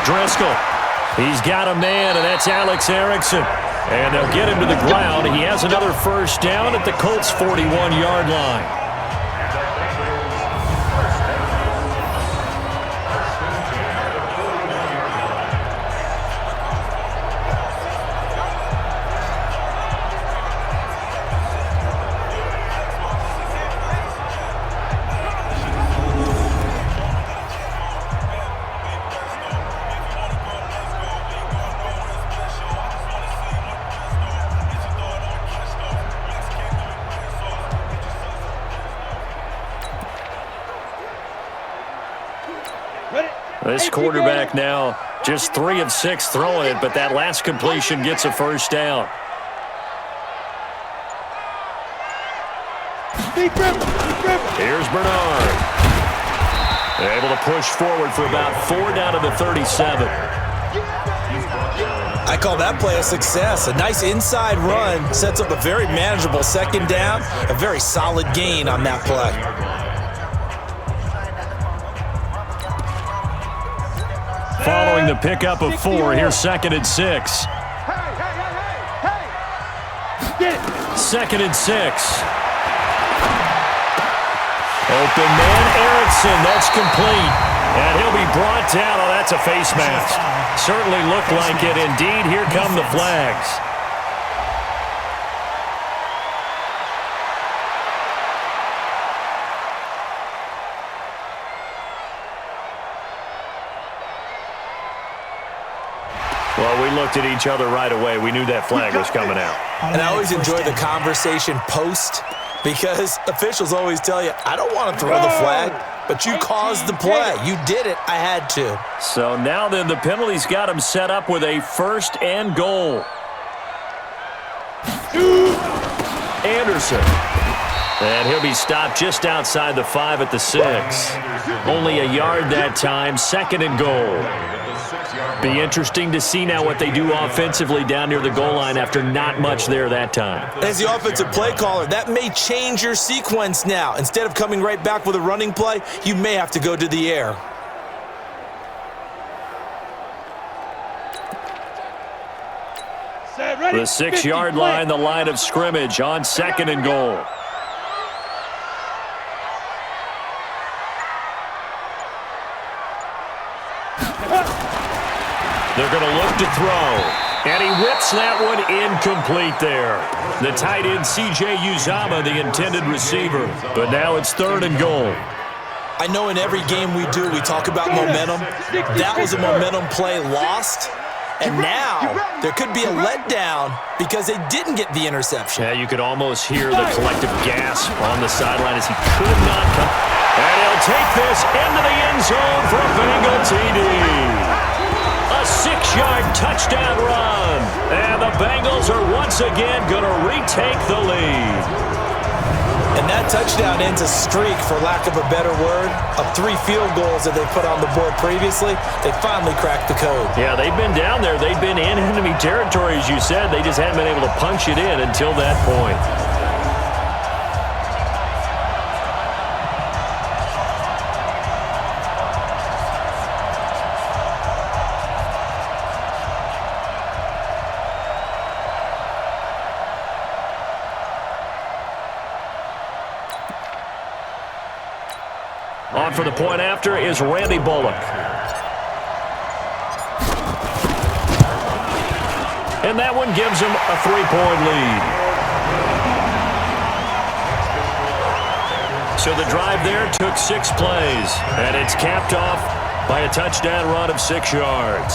Speaker 2: Driscoll. He's got a man, and that's Alex Erickson. And they'll get him to the ground. He has another first down at the Colts' 41-yard line. This quarterback now just 3 of 6 throwing it, but that last completion gets a first down. Here's Bernard. Able to push forward for about 4 down to the 37.
Speaker 3: I call that play a success. A nice inside run sets up a very manageable 2nd down, a very solid gain on that play.
Speaker 2: Following the pickup of 4, here's 2nd and 6.
Speaker 5: Hey.
Speaker 2: 2nd and 6. Open man, Erickson. That's complete. And he'll be brought down. Oh, that's a face mask. Certainly looked like it. Indeed, here come the flags. looked at each other right away. We knew that flag was coming out.
Speaker 3: And I always enjoy the conversation post because officials always tell you, I don't want to throw the flag, but you caused the play. You did it. I had to.
Speaker 2: So now then the penalty's got him set up with a 1st and goal. Anderson. And he'll be stopped just outside the 5 at the 6. Only a yard that time, 2nd and goal. Be interesting to see now what they do offensively down near the goal line after not much there that time.
Speaker 3: As the offensive play caller, that may change your sequence now. Instead of coming right back with a running play, you may have to go to the air.
Speaker 2: The 6-yard line, the line of scrimmage on 2nd and goal. They're going to look to throw. And he whips that one incomplete there. The tight end, C.J. Uzama, the intended receiver. But now it's 3rd and goal.
Speaker 3: I know in every game we do, we talk about momentum. That was a momentum play lost. And now there could be a letdown because they didn't get the interception.
Speaker 2: Yeah, you could almost hear the collective gasp on the sideline as he could not come. And he'll take this into the end zone for a Bengal TD. A 6-yard touchdown run. And the Bengals are once again going to retake the lead.
Speaker 3: And that touchdown ends a streak, for lack of a better word, of 3 field goals that they put on the board previously. They finally cracked the code.
Speaker 2: Yeah, they've been down there. They've been in enemy territory, as you said. They just hadn't been able to punch it in until that point. On for the point after is Randy Bullock. And that one gives him a 3-point lead. So the drive there took 6 plays, and it's capped off by a touchdown run of 6 yards.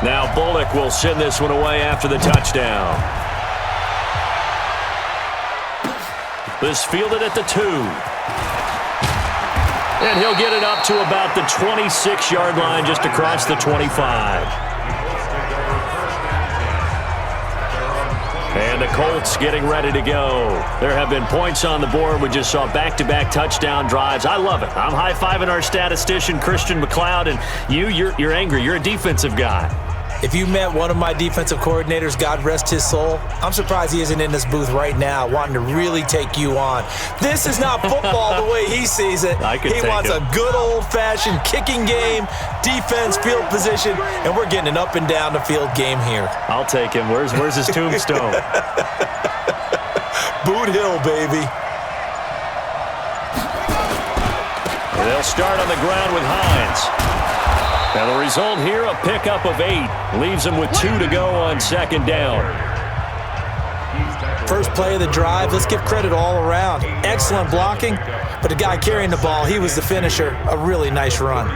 Speaker 2: Now Bullock will send this one away after the touchdown. This fielded at the 2. And he'll get it up to about the 26-yard line, just across the 25. And the Colts getting ready to go. There have been points on the board. We just saw back-to-back touchdown drives. I love it. I'm high-fiving our statistician, Christian McLeod, and you're angry. You're a defensive guy.
Speaker 3: If you met one of my defensive coordinators, God rest his soul, I'm surprised he isn't in this booth right now wanting to really take you on. This is not football the way he sees it. He wants a good old-fashioned kicking game, defense, field position, and we're getting an up and down the field game here.
Speaker 2: I'll take him. Where's his tombstone?
Speaker 3: Boot Hill, baby.
Speaker 2: They'll start on the ground with Hines. Now the result here, a pickup of 8. Leaves them with 2 to go on 2nd down.
Speaker 3: First play of the drive, let's give credit all around. Excellent blocking, but the guy carrying the ball, he was the finisher. A really nice run.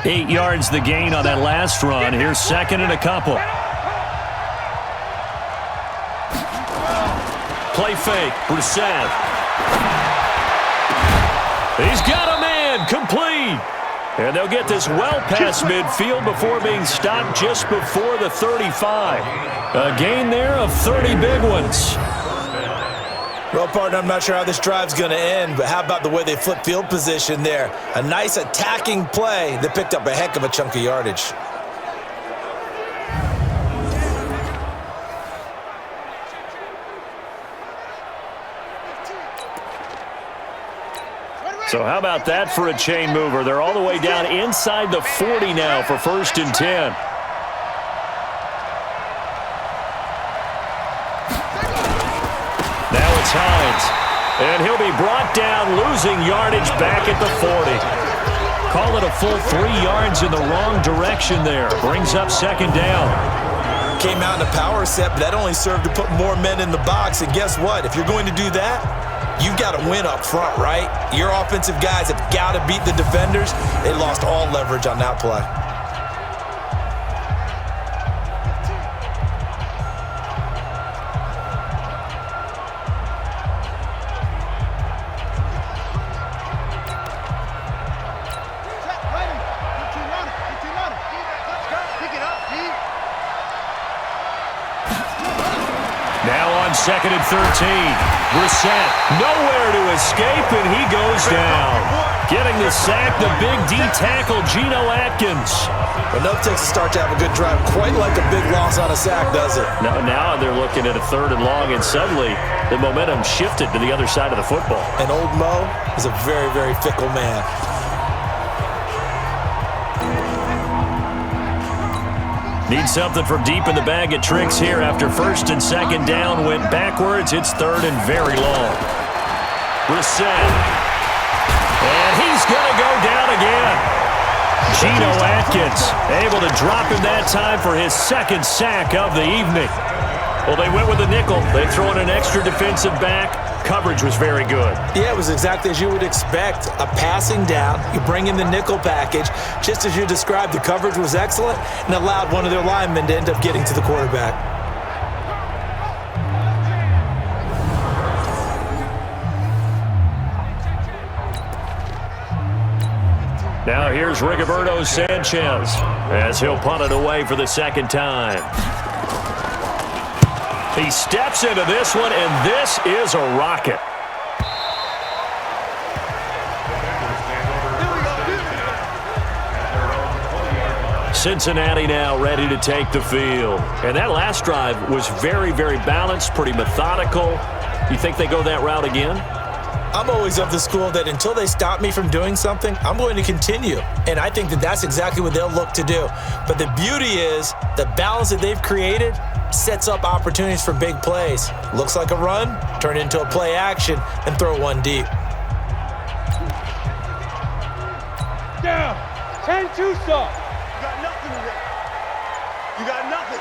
Speaker 2: Eight yards the gain on that last run. Here's 2nd and a couple. Play fake. Brissett. He's got a man. Complete. And they'll get this well past midfield before being stopped just before the 35. A gain there of 30 big ones.
Speaker 3: Well, partner, I'm not sure how this drive's going to end, but how about the way they flip field position there? A nice attacking play that picked up a heck of a chunk of yardage.
Speaker 2: So how about that for a chain mover? They're all the way down inside the 40 now for 1st and 10. Now it's Hines. And he'll be brought down, losing yardage back at the 40. Call it a full 3 yards in the wrong direction there. Brings up 2nd down.
Speaker 3: Came out in a power set, but that only served to put more men in the box. And guess what? If you're going to do that, you've got to win up front, right? Your offensive guys have got to beat the defenders. They lost all leverage on that play.
Speaker 2: Now on 2nd and 13. Brissett nowhere to escape, and he goes down. Getting the sack, the big D tackle, Geno Atkins.
Speaker 3: Enough takes a start to have a good drive. Quite like a big loss on a sack, does it?
Speaker 2: Now they're looking at a 3rd and long, and suddenly the momentum shifted to the other side of the football.
Speaker 3: And old Mo is a very, very fickle man.
Speaker 2: Need something from deep in the bag of tricks here after 1st and 2nd down. Went backwards. It's 3rd and very long. Brissett. And he's going to go down again. Geno Atkins able to drop him that time for his 2nd sack of the evening. Well, they went with a nickel. They throw in an extra defensive back. Coverage was very good.
Speaker 3: Yeah, it was exactly as you would expect. A passing down, you bring in the nickel package. Just as you described, the coverage was excellent and allowed one of their linemen to end up getting to the quarterback.
Speaker 2: Now here's Rigoberto Sanchez as he'll punt it away for the 2nd time. He steps into this one, and this is a rocket. Cincinnati now ready to take the field. And that last drive was very, very balanced, pretty methodical. You think they go that route again?
Speaker 3: I'm always of the school that until they stop me from doing something, I'm going to continue. And I think that that's exactly what they'll look to do. But the beauty is the balance that they've created sets up opportunities for big plays. Looks like a run, turn it into a play action, and throw one deep.
Speaker 4: Down. 10-2 stop.
Speaker 5: You got nothing today. You got nothing.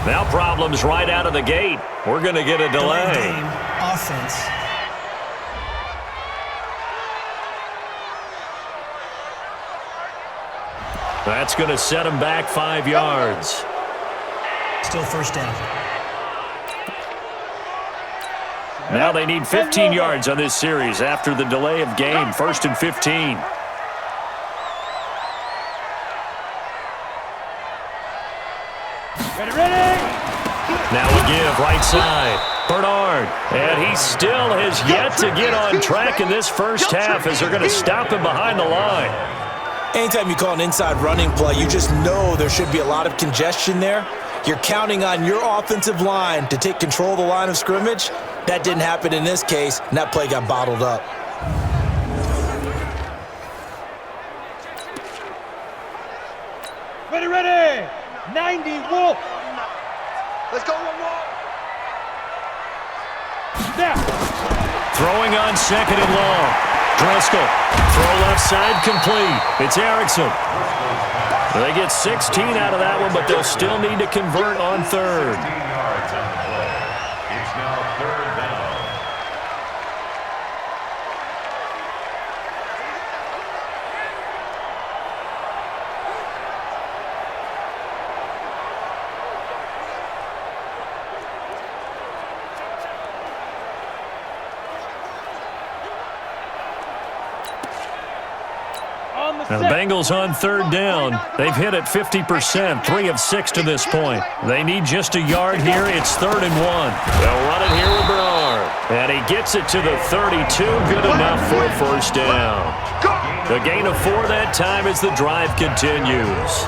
Speaker 2: Now problems right out of the gate. We're going to get a delay.
Speaker 7: Game offense.
Speaker 2: That's going to set him back 5 yards.
Speaker 7: Still 1st down.
Speaker 2: Now they need 15 yards on this series after the delay of game. 1st and 15.
Speaker 4: Ready.
Speaker 2: Now we give right side. Bernard. And he still has yet to get on track in this 1st half as they're going to stop him behind the line.
Speaker 3: Anytime you call an inside running play, you just know there should be a lot of congestion there. You're counting on your offensive line to take control of the line of scrimmage. That didn't happen in this case, and that play got bottled up.
Speaker 4: Ready. 90 Wolf.
Speaker 5: Let's go one more.
Speaker 4: Snap.
Speaker 2: Throwing on 2nd and long. Driscoll. Throw left side complete. It's Erickson. They get 16 out of that one, but they'll still need to convert on 3rd.
Speaker 6: 16 yards on the play. It's now 3rd down.
Speaker 2: Now the Bengals on 3rd down. They've hit it 50%, 3 of 6 to this point. They need just a yard here. It's 3rd and 1. They'll run it here with Bernard. And he gets it to the 32. Good enough for a 1st down. The gain of 4 that time as the drive continues.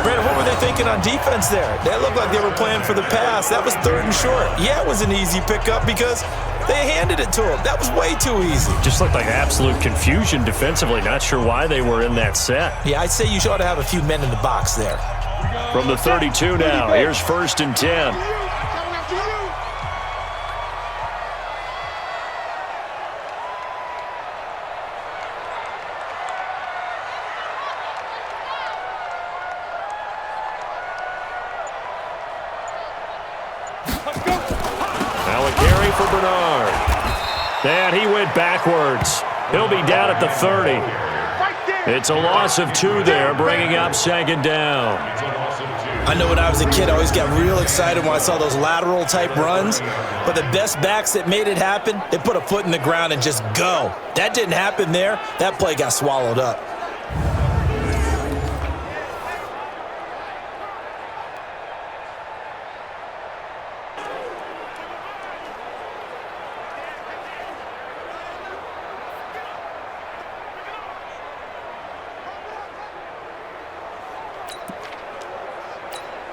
Speaker 3: Brandon, what were they thinking on defense there? That looked like they were playing for the pass. That was 3rd and short. Yeah, it was an easy pickup because they handed it to him. That was way too easy.
Speaker 2: Just looked like absolute confusion defensively. Not sure why they were in that set.
Speaker 3: Yeah, I'd say you ought to have a few men in the box there.
Speaker 2: From the 32 now, here's 1st and 10. Now a carry for Bernard. And he went backwards. He'll be down at the 30. It's a loss of 2 there, bringing up 2nd down.
Speaker 3: I know when I was a kid, I always got real excited when I saw those lateral type runs. But the best backs that made it happen, they put a foot in the ground and just go. That didn't happen there. That play got swallowed up.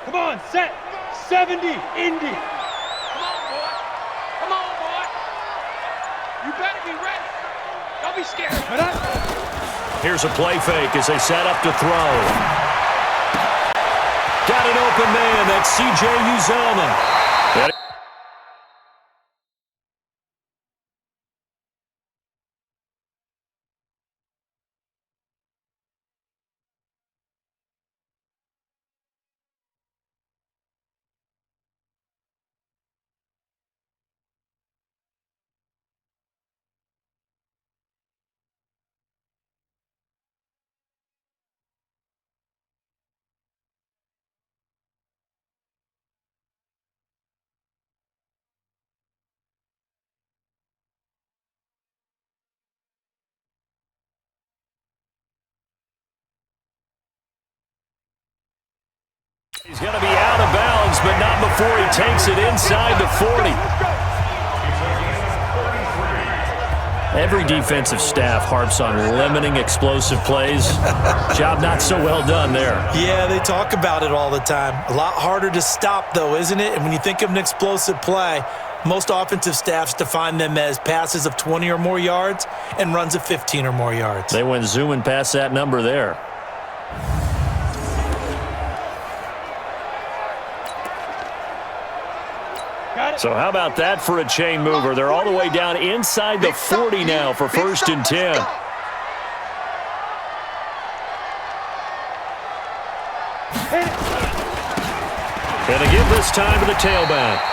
Speaker 4: Come on, set. 70, Indy. Come on, boy. Come on, boy. You better be ready. Don't be scared.
Speaker 2: Here's a play fake as they set up to throw. Got an open man. That's C.J. Uzomah. He's going to be out of bounds, but not before he takes it inside the 40. Every defensive staff harps on limiting explosive plays. Job not so well done there.
Speaker 3: Yeah, they talk about it all the time. A lot harder to stop, though, isn't it? And when you think of an explosive play, most offensive staffs define them as passes of 20 or more yards and runs of 15 or more yards.
Speaker 2: They went zooming past that number there. So how about that for a chain mover? They're all the way down inside the 40 now for 1st and 10. And they give this time to the tailback.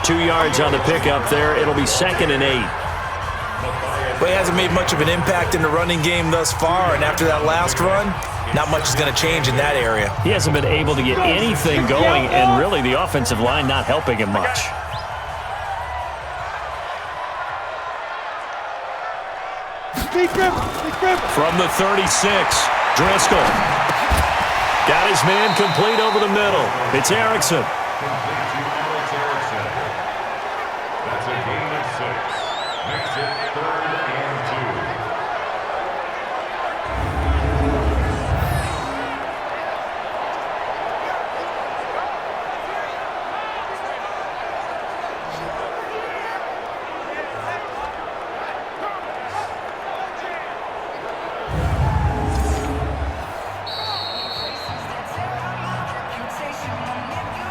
Speaker 2: 2 yards on the pickup there. It'll be 2nd and 8.
Speaker 3: Well, he hasn't made much of an impact in the running game thus far, and after that last run, not much is going to change in that area.
Speaker 2: He hasn't been able to get anything going, and really the offensive line not helping him much. From the 36, Driscoll. Got his man complete over the middle. It's Erickson.
Speaker 6: That's a gain of 6. Makes it 3rd and
Speaker 2: 2.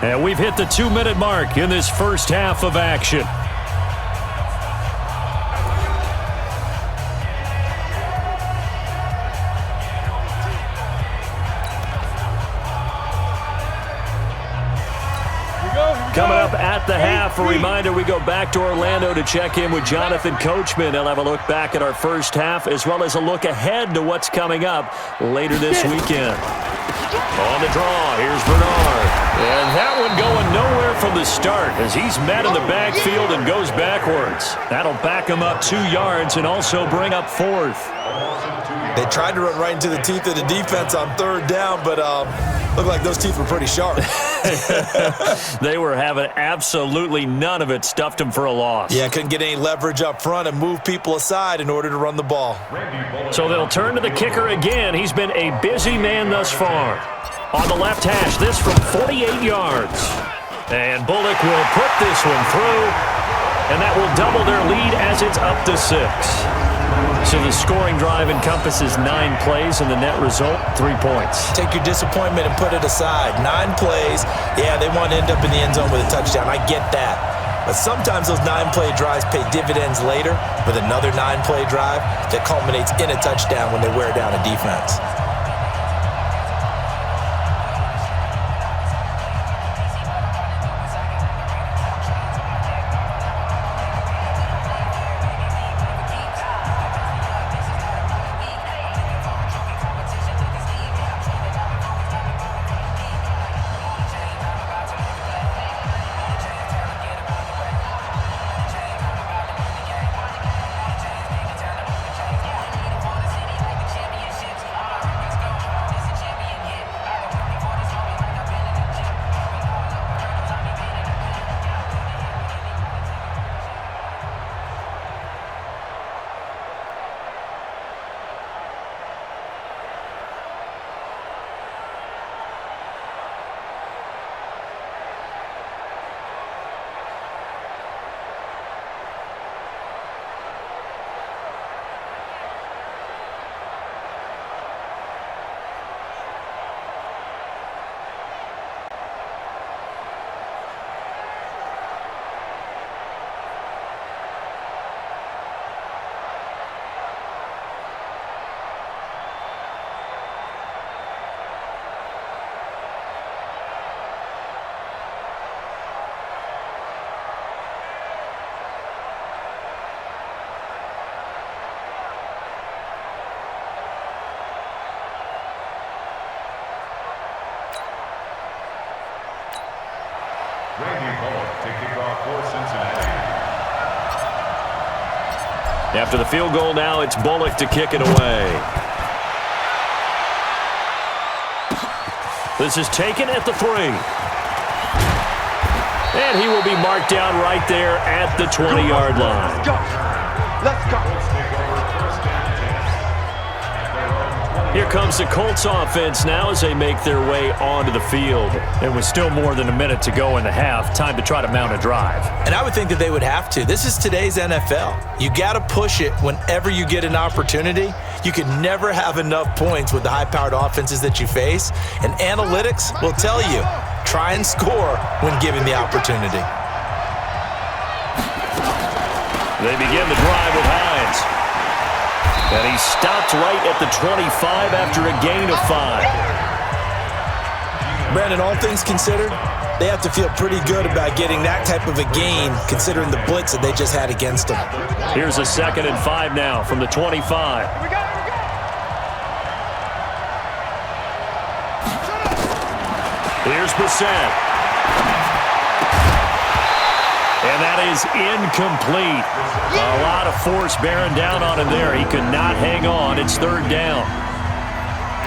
Speaker 2: And we've hit the 2-minute mark in this first half of action. Coming up at the half, a reminder we go back to Orlando to check in with Jonathan Coachman. He'll have a look back at our first half as well as a look ahead to what's coming up later this weekend. On the draw, here's Bernard. And that one going nowhere from the start as he's met in the backfield and goes backwards. That'll back him up 2 yards and also bring up 4th.
Speaker 3: They tried to run right into the teeth of the defense on 3rd down, but Looked like those teeth were pretty sharp.
Speaker 2: They were having absolutely none of it. Stuffed him for a loss.
Speaker 3: Yeah, couldn't get any leverage up front and move people aside in order to run the ball.
Speaker 2: So they'll turn to the kicker again. He's been a busy man thus far. On the left hash, this from 48 yards. And Bullock will put this one through, and that will double their lead as it's up to 6. So the scoring drive encompasses 9 plays, and the net result, 3 points.
Speaker 3: Take your disappointment and put it aside. 9 plays. Yeah, they want to end up in the end zone with a touchdown. I get that. But sometimes those 9-play drives pay dividends later with another 9-play drive that culminates in a touchdown when they wear down a defense.
Speaker 2: After the field goal now, it's Bullock to kick it away. This is taken at the 3. And he will be marked down right there at the 20-yard line.
Speaker 5: Let's go. Let's go.
Speaker 2: Here comes the Colts offense now as they make their way onto the field. It was still more than a minute to go in the half. Time to try to mount a drive.
Speaker 3: And I would think that they would have to. This is today's NFL. You got to push it whenever you get an opportunity. You can never have enough points with the high-powered offenses that you face. And analytics will tell you, try and score when given the opportunity.
Speaker 2: They begin the drive with Hines. And he stopped right at the 25 after a gain of 5.
Speaker 3: Brandon, all things considered, they have to feel pretty good about getting that type of a gain considering the blitz that they just had against them.
Speaker 2: Here's a 2nd and 5 now from the 25. Here's Brissett. And that is incomplete. A lot of force bearing down on him there. He could not hang on. It's 3rd down.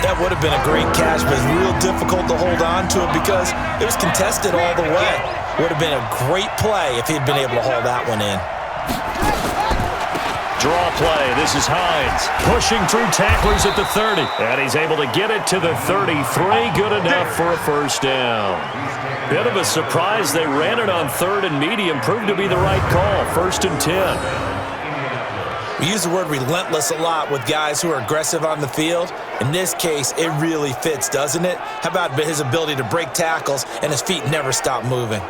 Speaker 3: That would have been a great catch, but it's real difficult to hold on to it because it was contested all the way. Would have been a great play if he'd been able to haul that one in.
Speaker 2: Draw play. This is Hines pushing through tacklers at the 30. And he's able to get it to the 33. Good enough for a 1st down. Bit of a surprise. They ran it on 3rd and medium. Proved to be the right call. 1st and 10.
Speaker 3: We use the word relentless a lot with guys who are aggressive on the field. In this case, it really fits, doesn't it? How about his ability to break tackles and his feet never stop moving?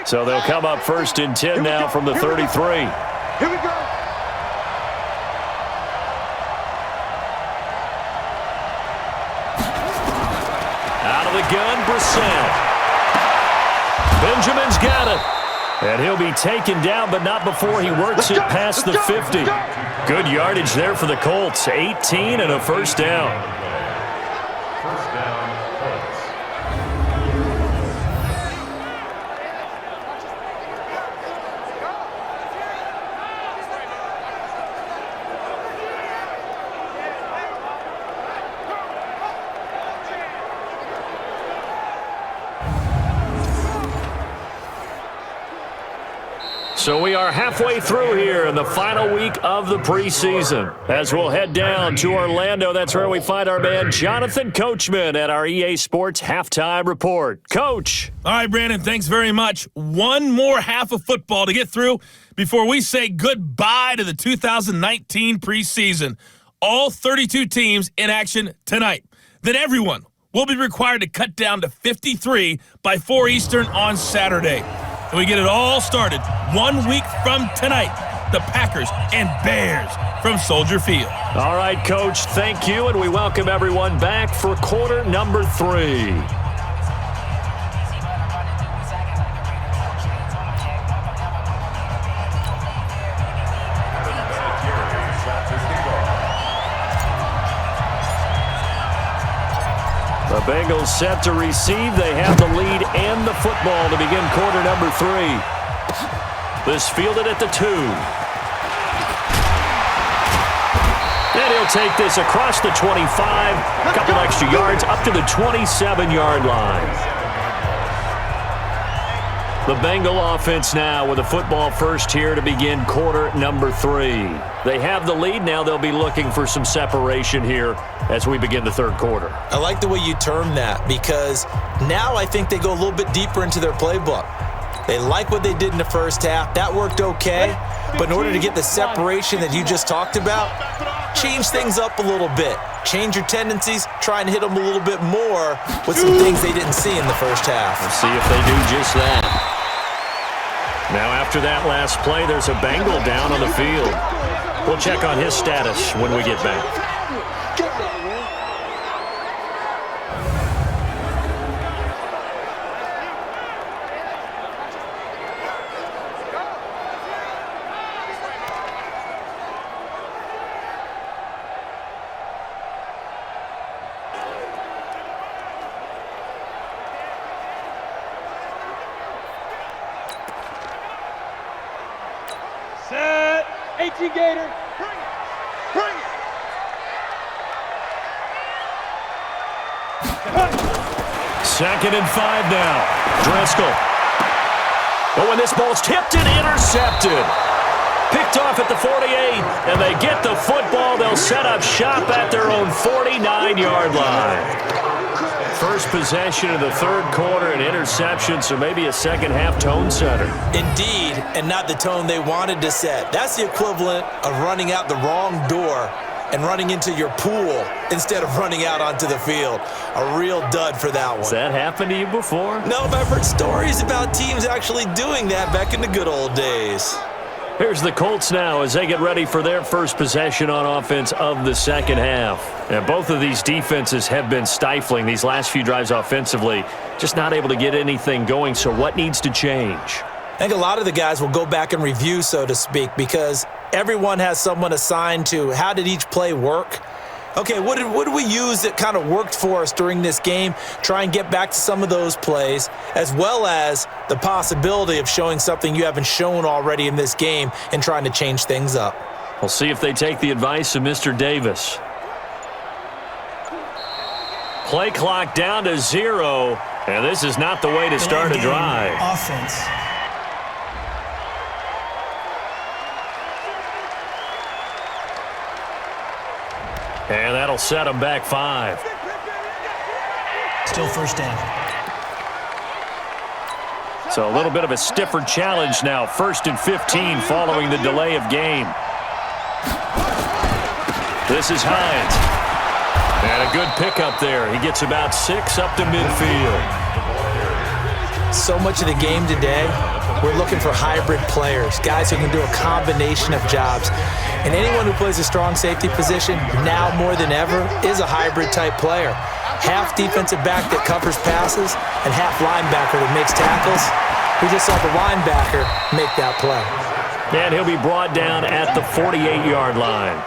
Speaker 2: So they'll come up 1st and 10 now from the 33.
Speaker 5: Here we go.
Speaker 2: Out of the gun, Brissett. Benjamin's got it. And he'll be taken down, but not before he works it past the 50. Good yardage there for the Colts. 18 and a 1st down. So we are halfway through here in the final week of the preseason. As we'll head down to Orlando, that's where we find our man Jonathan Coachman at our EA Sports Halftime Report. Coach.
Speaker 1: All right, Brandon, thanks very much. One more half of football to get through before we say goodbye to the 2019 preseason. All 32 teams in action tonight. Then everyone will be required to cut down to 53 by 4 Eastern on Saturday. And we get it all started 1 week from tonight. The Packers and Bears from Soldier Field.
Speaker 2: All right, Coach, thank you, and we welcome everyone back for quarter number 3. The Bengals set to receive. They have the lead and the football to begin quarter number 3. This fielded at the 2. And he'll take this across the 25. A couple extra yards up to the 27-yard line. The Bengal offense now with a football first here to begin quarter number 3. They have the lead. Now they'll be looking for some separation here as we begin the third quarter.
Speaker 3: I like the way you term that because now I think they go a little bit deeper into their playbook. They like what they did in the first half. That worked okay. But in order to get the separation that you just talked about, change things up a little bit. Change your tendencies. Try and hit them a little bit more with some things they didn't see in the first half.
Speaker 2: We'll see if they do just that. Now after that last play, there's a Bengal down on the field. We'll check on his status when we get back.
Speaker 4: Set. 18 Gator. Bring it. Bring it.
Speaker 2: Second and 5 now. Driscoll. But when this ball's tipped and intercepted. Picked off at the 48, and they get the football. They'll set up shop at their own 49-yard line. First possession of the third quarter, an interception, so maybe a second-half tone setter.
Speaker 3: Indeed, and not the tone they wanted to set. That's the equivalent of running out the wrong door and running into your pool instead of running out onto the field. A real dud for that one.
Speaker 2: Has that happened to you before?
Speaker 3: No, but I've heard stories about teams actually doing that back in the good old days.
Speaker 2: Here's the Colts now as they get ready for their first possession on offense of the second half. And both of these defenses have been stifling these last few drives offensively, just not able to get anything going. So what needs to change?
Speaker 3: I think a lot of the guys will go back and review, so to speak, because everyone has someone assigned to how did each play work. Okay, what did we use that kind of worked for us during this game? Try and get back to some of those plays, as well as the possibility of showing something you haven't shown already in this game and trying to change things up.
Speaker 2: We'll see if they take the advice of Mr. Davis. Play clock down to 0, and this is not the way to start a drive.
Speaker 7: Offense.
Speaker 2: And that'll set them back 5.
Speaker 7: Still first down.
Speaker 2: So a little bit of a stiffer challenge now. 1st and 15 following the delay of game. This is Hines. And a good pickup there. He gets about 6 up to midfield.
Speaker 3: So much of the game today, we're looking for hybrid players, guys who can do a combination of jobs. And anyone who plays a strong safety position, now more than ever, is a hybrid type player. Half defensive back that covers passes and half linebacker that makes tackles. We just saw the linebacker make that play.
Speaker 2: And he'll be brought down at the 48-yard line.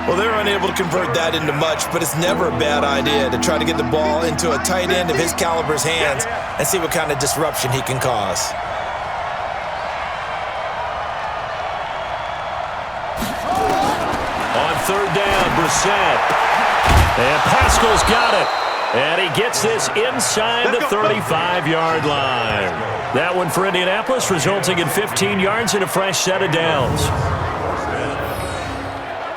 Speaker 3: Well, they're unable to convert that into much, but it's never a bad idea to try to get the ball into a tight end of his caliber's hands and see what kind of disruption he can cause.
Speaker 2: On 3rd down, Brissett. And Pascal's got it. And he gets this inside the 35-yard line. That one for Indianapolis, resulting in 15 yards and a fresh set of downs.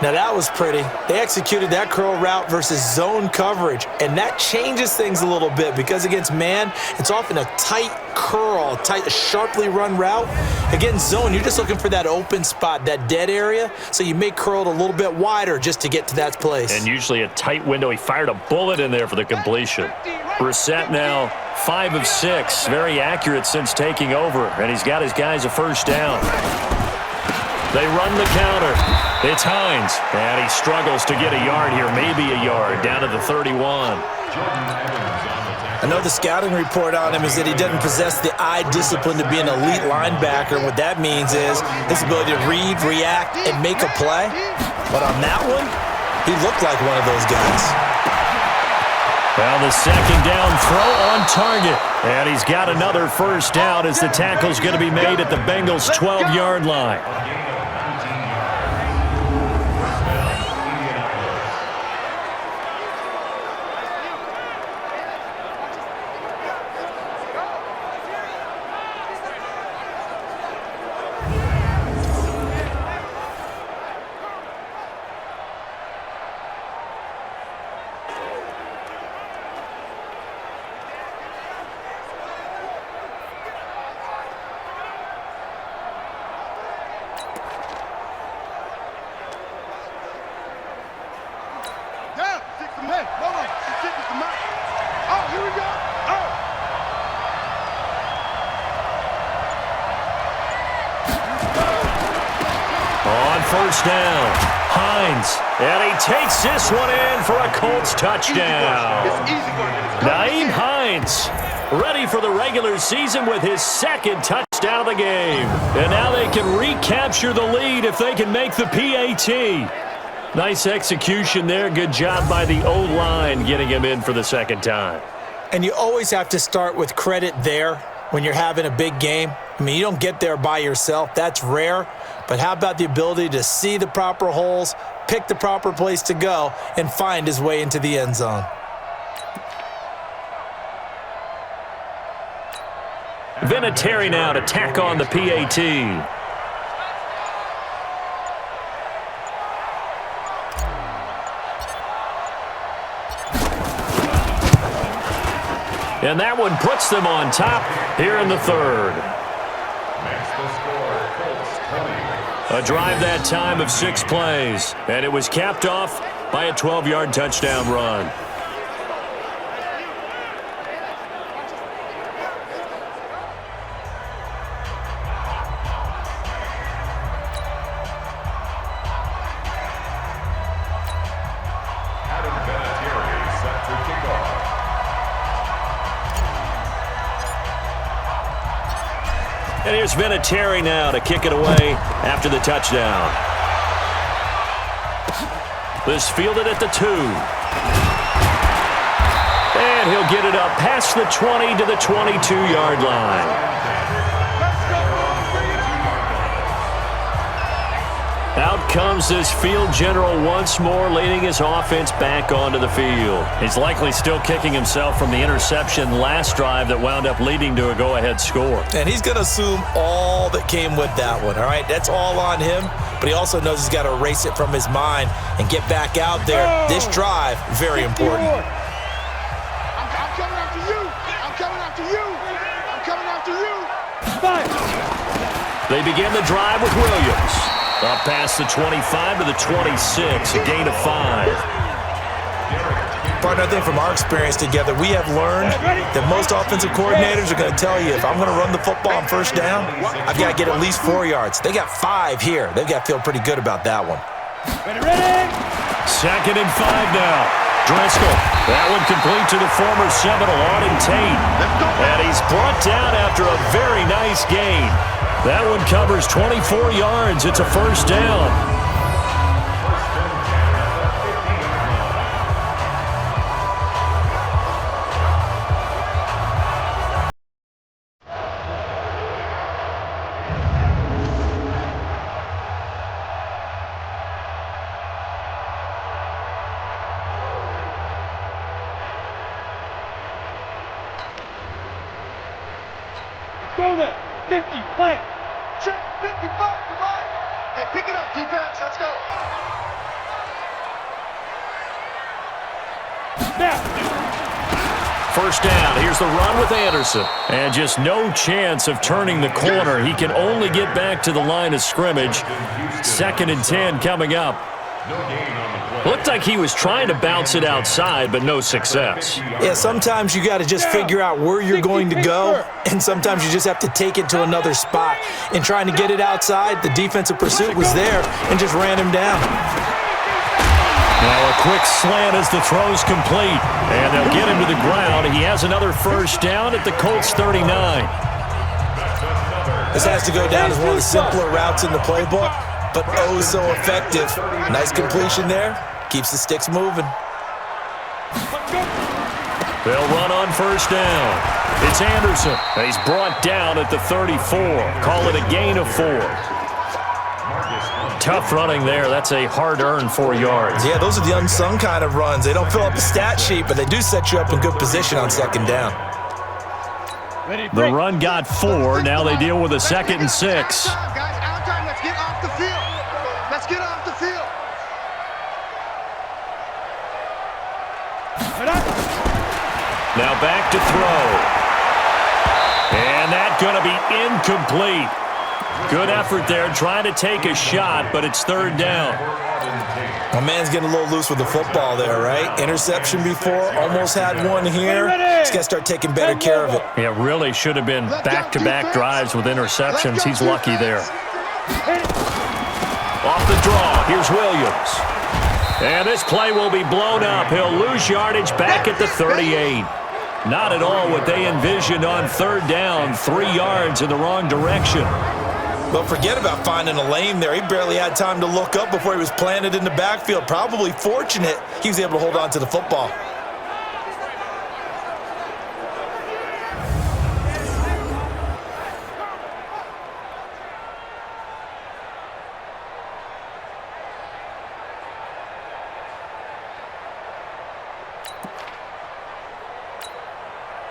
Speaker 3: Now that was pretty. They executed that curl route versus zone coverage, and that changes things a little bit because against man, it's often a tight curl, tight, sharply run route. Against zone, you're just looking for that open spot, that dead area, so you may curl it a little bit wider just to get to that place.
Speaker 2: And usually a tight window. He fired a bullet in there for the completion. Brissett now 5 of 6, very accurate since taking over, and he's got his guys a first down. They run the counter. It's Hines, and he struggles to get a yard here, maybe a yard, down to the 31.
Speaker 3: I know the scouting report on him is that he doesn't possess the eye discipline to be an elite linebacker, and what that means is his ability to read, react, and make a play. But on that one, he looked like one of those guys.
Speaker 2: Well, the second down throw on target, and he's got another first down as the tackle's going to be made at the Bengals' 12-yard line. First down, Hines, and he takes this one in for a Colts touchdown. Nyheim Hines, ready for the regular season with his second touchdown of the game. And now they can recapture the lead if they can make the PAT. Nice execution there. Good job by the O-line getting him in for the second time.
Speaker 3: And you always have to start with credit there when you're having a big game. I mean, you don't get there by yourself. That's rare. But how about the ability to see the proper holes, pick the proper place to go, and find his way into the end zone?
Speaker 2: Vinatieri now to tack on the PAT. And that one puts them on top here in the third. A drive that time of 6 plays, and it was capped off by a 12-yard touchdown run. And here's Vinatieri now to kick it away after the touchdown. This fielded at the 2. And he'll get it up past the 20 to the 22-yard line. Out comes this field general once more, leading his offense back onto the field. He's likely still kicking himself from the interception last drive that wound up leading to a go-ahead score.
Speaker 3: And he's going to assume all that came with that one, all right? That's all on him, but he also knows he's got to erase it from his mind and get back out there. This drive, very important.
Speaker 5: I'm coming after you. I'm coming after you. I'm coming after you. Fine.
Speaker 2: They begin the drive with Williams. Up past the 25 to the 26, a gain of 5.
Speaker 3: Partner, I think from our experience together, we have learned that most offensive coordinators are going to tell you, if I'm going to run the football on first down, I've got to get at least 4 yards. They got 5 here. They've got to feel pretty good about that one.
Speaker 5: Ready?
Speaker 2: 2nd and 5 now. Driscoll. That one complete to the former Seminole, Auden Tate. And he's brought down after a very nice gain. That one covers 24 yards. It's a first down.
Speaker 4: Go there. 50, plant.
Speaker 5: Check, 55, come on. Hey, pick it up, defense. Let's go.
Speaker 2: First down. Here's the run with Anderson. And just no chance of turning the corner. He can only get back to the line of scrimmage. 2nd and 10 coming up. Looked like he was trying to bounce it outside, but no success.
Speaker 3: Yeah, sometimes you got to just figure out where you're going to go, and sometimes you just have to take it to another spot. In trying to get it outside, the defensive pursuit was there and just ran him down.
Speaker 2: Now a quick slant as the throw's complete, and they'll get him to the ground. He has another first down at the Colts 39.
Speaker 3: This has to go down as one of the simpler routes in the playbook, but oh so effective. Nice completion there. Keeps the sticks moving.
Speaker 2: They'll run on first down. It's Anderson. He's brought down at the 34. Call it a gain of 4. Tough running there. That's a hard-earned 4 yards.
Speaker 3: Yeah, those are the unsung kind of runs. They don't fill up a stat sheet, but they do set you up in good position on 2nd down.
Speaker 2: The run got 4. Now they deal with a 2nd and 6.
Speaker 5: Guys, out time. Let's get off the field. Let's get off the field.
Speaker 2: Now back to throw. And that's going to be incomplete. Good effort there, trying to take a shot, but it's 3rd down.
Speaker 3: My man's getting a little loose with the football there, right? Interception before, almost had one here. He's got to start taking better care of it.
Speaker 2: Yeah, really should have been back-to-back drives with interceptions. He's lucky there. Off the draw, here's Williams. And this play will be blown up. He'll lose yardage back at the 38. Not at all what they envisioned on 3rd down. 3 yards in the wrong direction.
Speaker 3: But forget about finding a lane there. He barely had time to look up before he was planted in the backfield. Probably fortunate he was able to hold on to the football.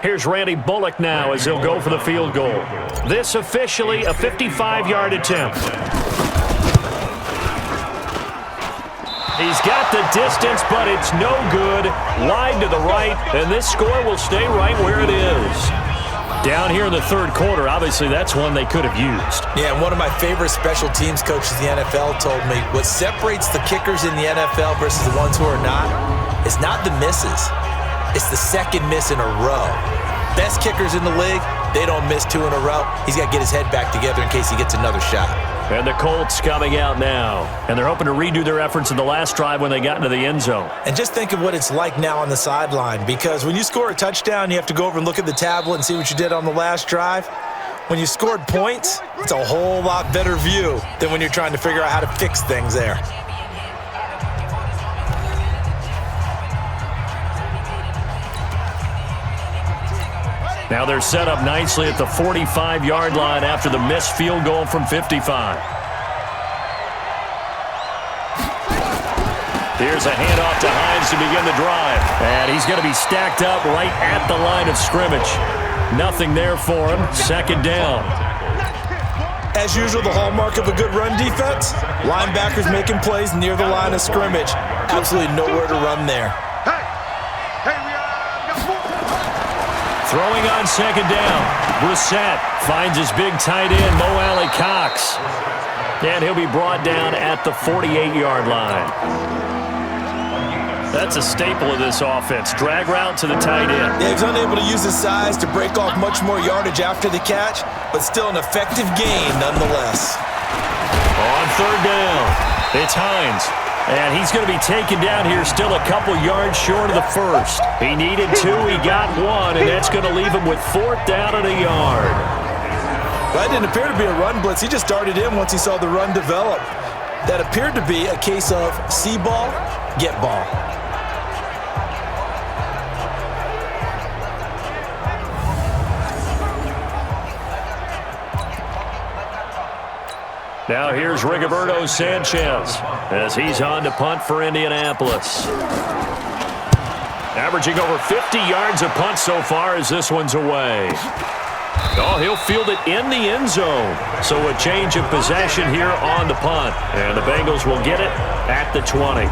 Speaker 2: Here's Randy Bullock now as he'll go for the field goal. This officially a 55-yard attempt. He's got the distance, but it's no good. Wide to the right, and this score will stay right where it is. Down here in the 3rd quarter, obviously that's one they could have used.
Speaker 3: Yeah, and one of my favorite special teams coaches in the NFL told me what separates the kickers in the NFL versus the ones who are not is not the misses. It's the 2nd miss in a row. Best kickers in the league, they don't miss 2 in a row. He's got to get his head back together in case he gets another shot.
Speaker 2: And the Colts coming out now. And they're hoping to redo their efforts in the last drive when they got into the end zone.
Speaker 3: And just think of what it's like now on the sideline, because when you score a touchdown, you have to go over and look at the tablet and see what you did on the last drive. When you scored points, it's a whole lot better view than when you're trying to figure out how to fix things there.
Speaker 2: Now they're set up nicely at the 45-yard line after the missed field goal from 55. Here's a handoff to Hines to begin the drive. And he's going to be stacked up right at the line of scrimmage. Nothing there for him. 2nd down.
Speaker 3: As usual, the hallmark of a good run defense, linebackers making plays near the line of scrimmage. Absolutely nowhere to run there.
Speaker 2: Throwing on 2nd down. Brissett finds his big tight end, Mo Alley-Cox. And he'll be brought down at the 48-yard line. That's a staple of this offense. Drag route to the tight end.
Speaker 3: Yeah, he's unable to use his size to break off much more yardage after the catch, but still an effective gain nonetheless.
Speaker 2: On 3rd down, it's Hines. And he's going to be taken down here still a couple yards short of the 1st. He needed 2, he got 1, and that's going to leave him with 4th down and a yard.
Speaker 3: That didn't appear to be a run blitz. He just darted in once he saw the run develop. That appeared to be a case of see ball, get ball.
Speaker 2: Now here's Rigoberto Sanchez as he's on to punt for Indianapolis. Averaging over 50 yards a punt so far as this one's away. Oh, he'll field it in the end zone. So a change of possession here on the punt. And the Bengals will get it at the 20.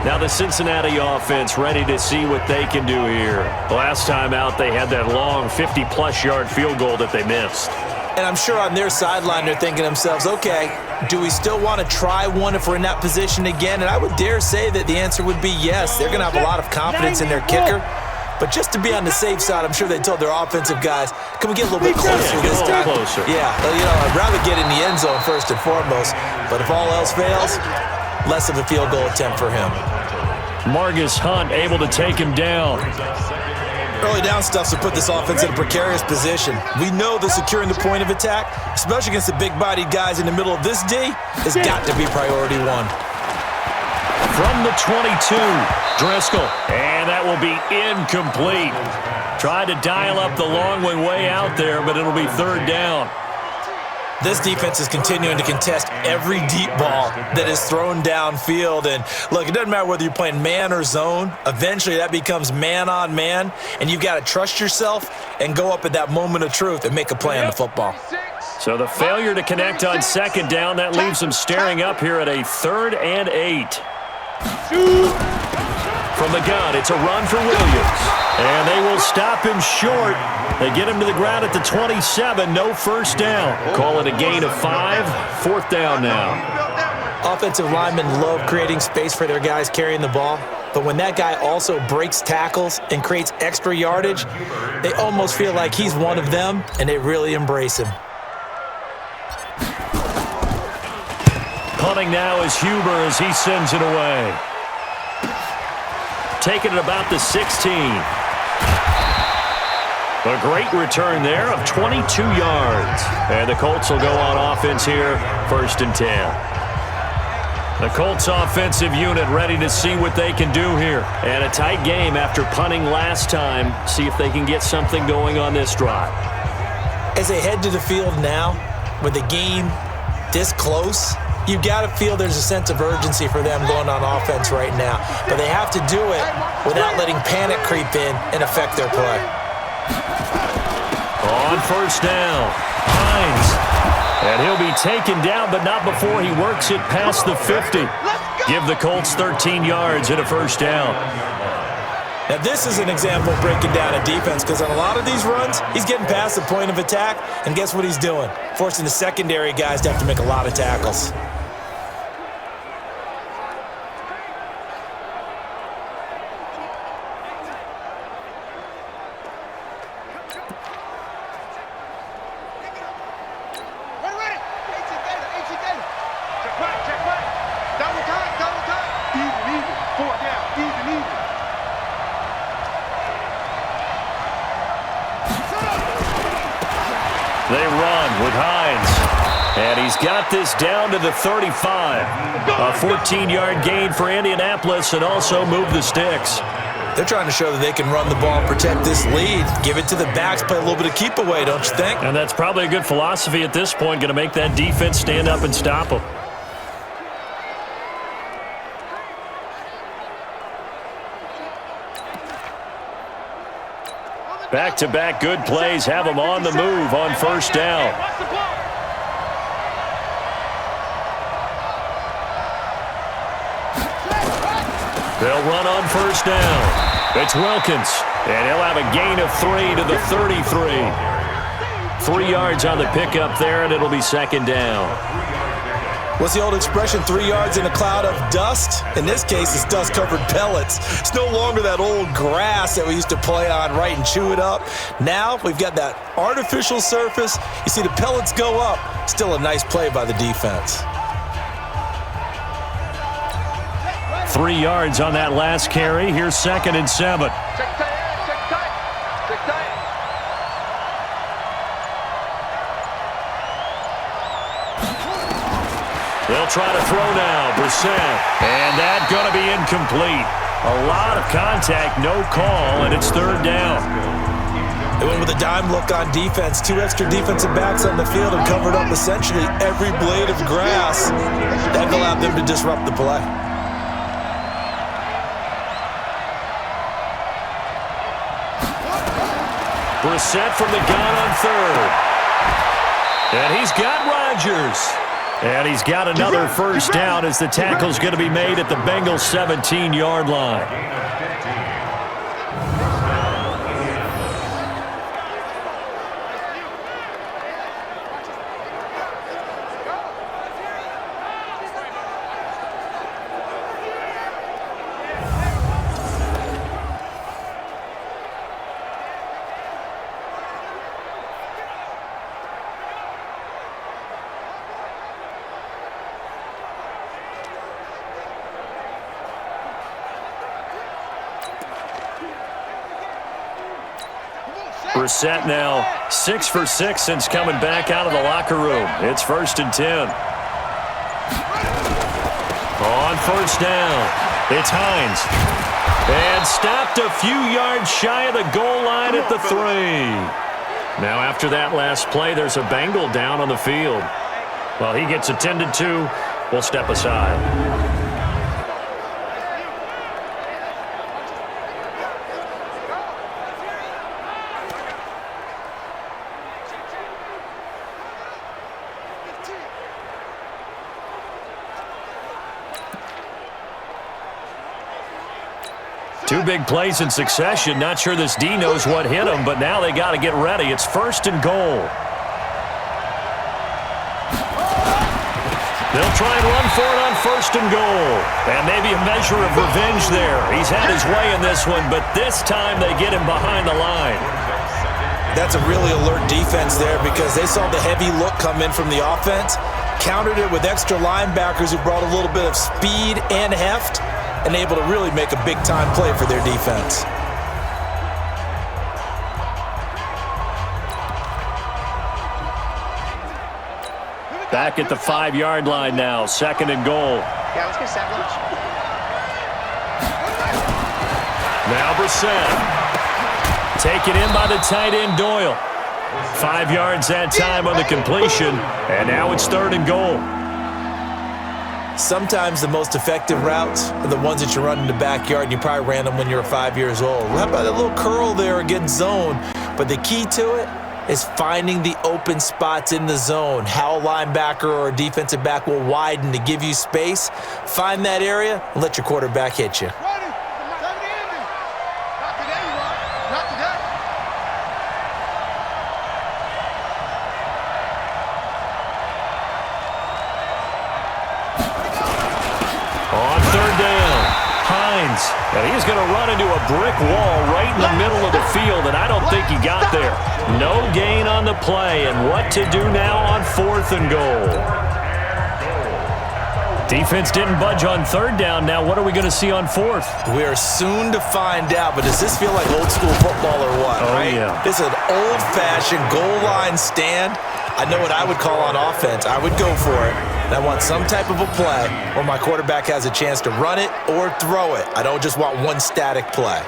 Speaker 2: Now the Cincinnati offense ready to see what they can do here. Last time out, they had that long 50-plus yard field goal that they missed.
Speaker 3: And I'm sure on their sideline they're thinking to themselves, okay, do we still want to try one if we're in that position again? And I would dare say that the answer would be yes. They're going to have a lot of confidence in their kicker. But just to be on the safe side, I'm sure they told their offensive guys, can we get a little bit closer this time?
Speaker 2: Closer.
Speaker 3: Yeah, I'd rather get in the end zone first and foremost. But if all else fails, less of a field goal attempt for him.
Speaker 2: Margus Hunt able to take him down.
Speaker 3: Early down stuff to put this offense in a precarious position. We know that securing the point of attack, especially against the big-bodied guys in the middle of this D, has got to be priority one.
Speaker 2: From the 22, Driscoll. And that will be incomplete. Tried to dial up the long one way out there, but it'll be third down.
Speaker 3: This defense is continuing to contest every deep ball that is thrown downfield. And look, it doesn't matter whether you're playing man or zone. Eventually, that becomes man on man. And you've got to trust yourself and go up at that moment of truth and make a play on the football.
Speaker 2: So the failure to connect on second down, that leaves them staring up here at a 3rd and 8. From the gun, it's a run for Williams. And they will stop him short. They get him to the ground at the 27, no first down. Call it a gain of 5, 4th down now.
Speaker 3: Offensive linemen love creating space for their guys carrying the ball. But when that guy also breaks tackles and creates extra yardage, they almost feel like he's one of them, and they really embrace him.
Speaker 2: Punting now is Huber as he sends it away. Taking it about the 16. A great return there of 22 yards. And the Colts will go on offense here, 1st and 10. The Colts offensive unit ready to see what they can do here. And a tight game after punting last time. See if they can get something going on this drive.
Speaker 3: As they head to the field now, with the game this close, you've got to feel there's a sense of urgency for them going on offense right now. But they have to do it without letting panic creep in and affect their play.
Speaker 2: On first down, Hines. And he'll be taken down, but not before he works it past the 50. Give the Colts 13 yards and a first down.
Speaker 3: Now this is an example of breaking down a defense, because on a lot of these runs, he's getting past the point of attack, and guess what he's doing? Forcing the secondary guys to have to make a lot of tackles.
Speaker 2: They run with Hines. And he's got this down to the 35. A 14-yard gain for Indianapolis and also move the sticks.
Speaker 3: They're trying to show that they can run the ball and protect this lead. Give it to the backs, play a little bit of keep away, don't you think?
Speaker 2: And that's probably a good philosophy at this point, going to make that defense stand up and stop them. Back-to-back good plays have them on the move on first down. They'll run on first down. It's Wilkins, and he'll have a gain of 3 to the 33. 3 yards on the pickup there, and it'll be second down.
Speaker 3: What's the old expression, 3 yards in a cloud of dust? In this case, it's dust-covered pellets. It's no longer that old grass that we used to play on, right, and chew it up. Now we've got that artificial surface. You see the pellets go up. Still a nice play by the defense.
Speaker 2: 3 yards on that last carry. Here's 2nd and 7.
Speaker 5: Check tight, check tight, check tight.
Speaker 2: They'll try to throw now. Brissett. And that's going to be incomplete. A lot of contact, no call, and it's third down.
Speaker 3: They went with a dime look on defense. 2 extra defensive backs on the field and covered up essentially every blade of grass. That allowed them to disrupt the play.
Speaker 2: Brissett from the gun on third. And he's got Rodgers. And he's got another first down as the tackle's going to be made at the Bengals' 17-yard line. Brissett now 6 for 6 since coming back out of the locker room. It's 1st and 10. On first down, it's Hines. And stopped a few yards shy of the goal line at the 3. Now after that last play, there's a Bengal down on the field. While he gets attended to, we'll step aside. Two big plays in succession. Not sure this D knows what hit him, but now they got to get ready. It's 1st and goal. They'll try and run for it on 1st and goal. And maybe a measure of revenge there. He's had his way in this one, but this time they get him behind the line.
Speaker 3: That's a really alert defense there because they saw the heavy look come in from the offense, countered it with extra linebackers who brought a little bit of speed and heft, and able to really make a big-time play for their defense.
Speaker 2: Back at the 5-yard line now, 2nd and goal.
Speaker 8: Yeah, let's get sandwich.
Speaker 2: Now Brissett. Taken in by the tight end Doyle. 5 yards that time on the completion, and now it's 3rd and goal.
Speaker 3: Sometimes the most effective routes are the ones that you run in the backyard, and you probably ran them when you were 5 years old. How about a little curl there against zone? But the key to it is finding the open spots in the zone. How a linebacker or a defensive back will widen to give you space. Find that area and let your quarterback hit you.
Speaker 2: And he's going to run into a brick wall right in the middle of the field, and I don't think he got there. No gain on the play, and what to do now on 4th and goal. Defense didn't budge on 3rd down. Now what are we going to see on 4th?
Speaker 3: We are soon to find out, but does this feel like old school football or what?
Speaker 2: Oh,
Speaker 3: right?
Speaker 2: Yeah.
Speaker 3: This is an old-fashioned goal line stand. I know what I would call on offense. I would go for it. And I want some type of a play where my quarterback has a chance to run it or throw it. I don't just want one static play.